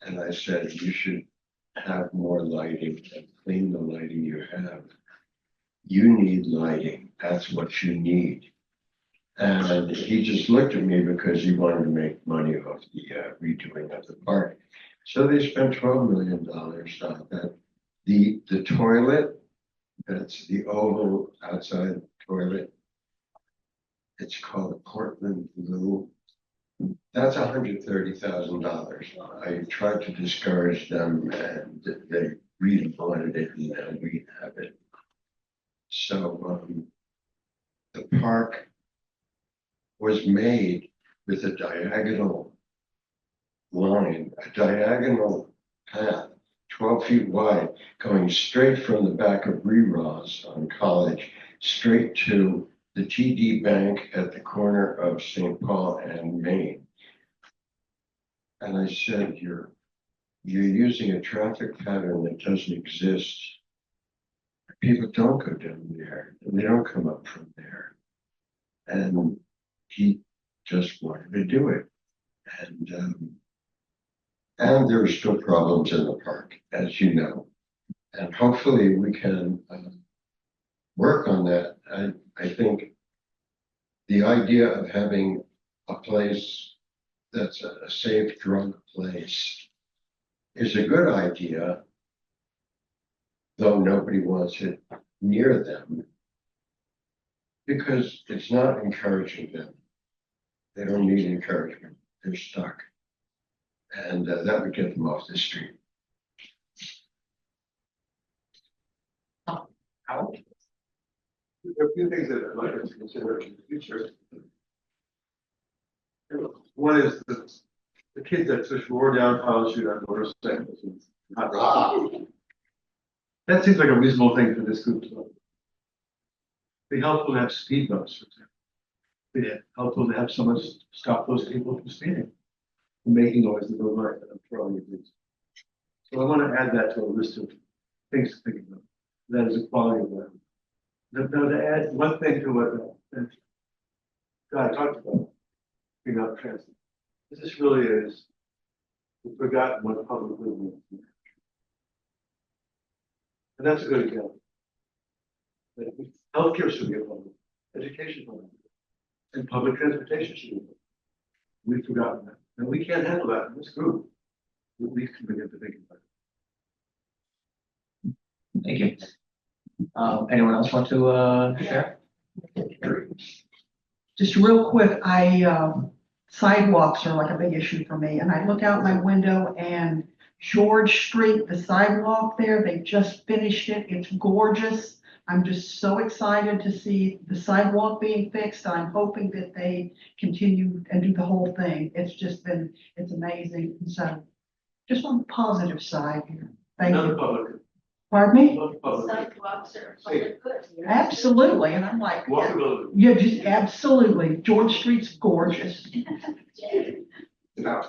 And I said, you should have more lighting and clean the lighting you have. You need lighting. That's what you need. And he just looked at me because he wanted to make money off the redoing of the park. So they spent $12 million on that. The toilet, that's the oval outside toilet. It's called Portland Blue. That's $130,000. I tried to discourage them and they really wanted it and now we have it. So the park was made with a diagonal line, a diagonal path, 12 feet wide, going straight from the back of Re-Ross on College, straight to the TD Bank at the corner of St. Paul and Main. And I said, you're using a traffic pattern that doesn't exist. People don't go down there, and they don't come up from there. And he just wanted to do it. And there are still problems in the park, as you know. And hopefully we can work on that. I think the idea of having a place that's a safe drug place is a good idea, though nobody wants it near them, because it's not encouraging them. They don't need encouragement. They're stuck. And that would get them off the street. There are a few things that I'd like us to consider in the future. One is the kids that just roar down College Street on motorcycles. That seems like a reasonable thing for this group to do. It'd be helpful to have speed bumps, for example. It'd be helpful to have someone stop those people from speeding, from making noise in the road, I'm sure all you do. So I want to add that to a list of things to think about. That is the quality of life. Now, to add one thing to what God talked about, being out transit. This really is, we've forgotten what public living is. And that's a good example. That healthcare should be a public, education public, and public transportation should be public. We've forgotten that, and we can't handle that in this group. We can begin to think about it. Thank you. Anyone else want to, share? Just real quick, sidewalks are like a big issue for me, and I look out my window and George Street, the sidewalk there, they just finished it. It's gorgeous. I'm just so excited to see the sidewalk being fixed. I'm hoping that they continue and do the whole thing. It's amazing. So just on the positive side here. Thank Another you. public. Pardon me? Another public. Sidewalks are public good. Absolutely. And I'm like, Walkability. yeah, just absolutely. George Street's gorgeous. Exactly about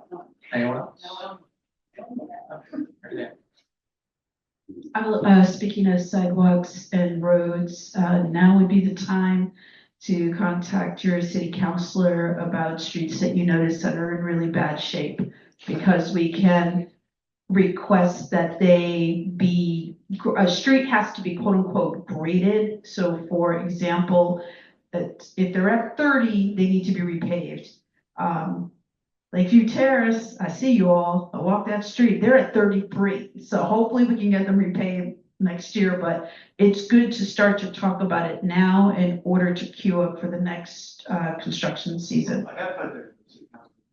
one. Anyone else? Speaking of sidewalks and roads, now would be the time to contact your city councilor about streets that you notice that are in really bad shape, because we can request that a street has to be quote unquote graded. So for example, that if they're at 30, they need to be repaved. Lakeview Terrace, I see you all, I walk that street, they're at 33. So hopefully we can get them repaved next year, but it's good to start to talk about it now in order to queue up for the next construction season. I have had that.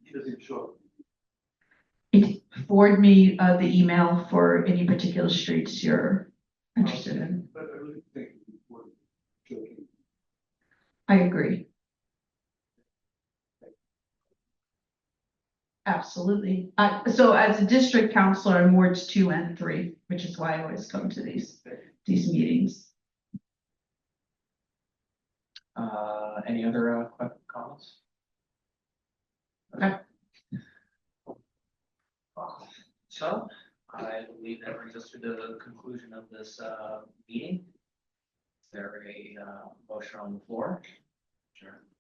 He doesn't even show up. Forward me the email for any particular streets you're interested in. But I really think it's important. Joking. I agree. Absolutely. So as a district counselor, I'm wards 2 and 3, which is why I always come to these meetings. Any other comments? Okay. So I believe that brings us to the conclusion of this meeting. Is there a motion on the floor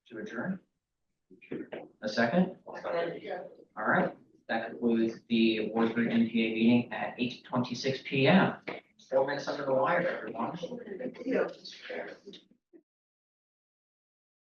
to adjourn? A second? All right, that concludes the Ward 3 NPA meeting at 8:26 p.m. 4 minutes under the wire, everyone.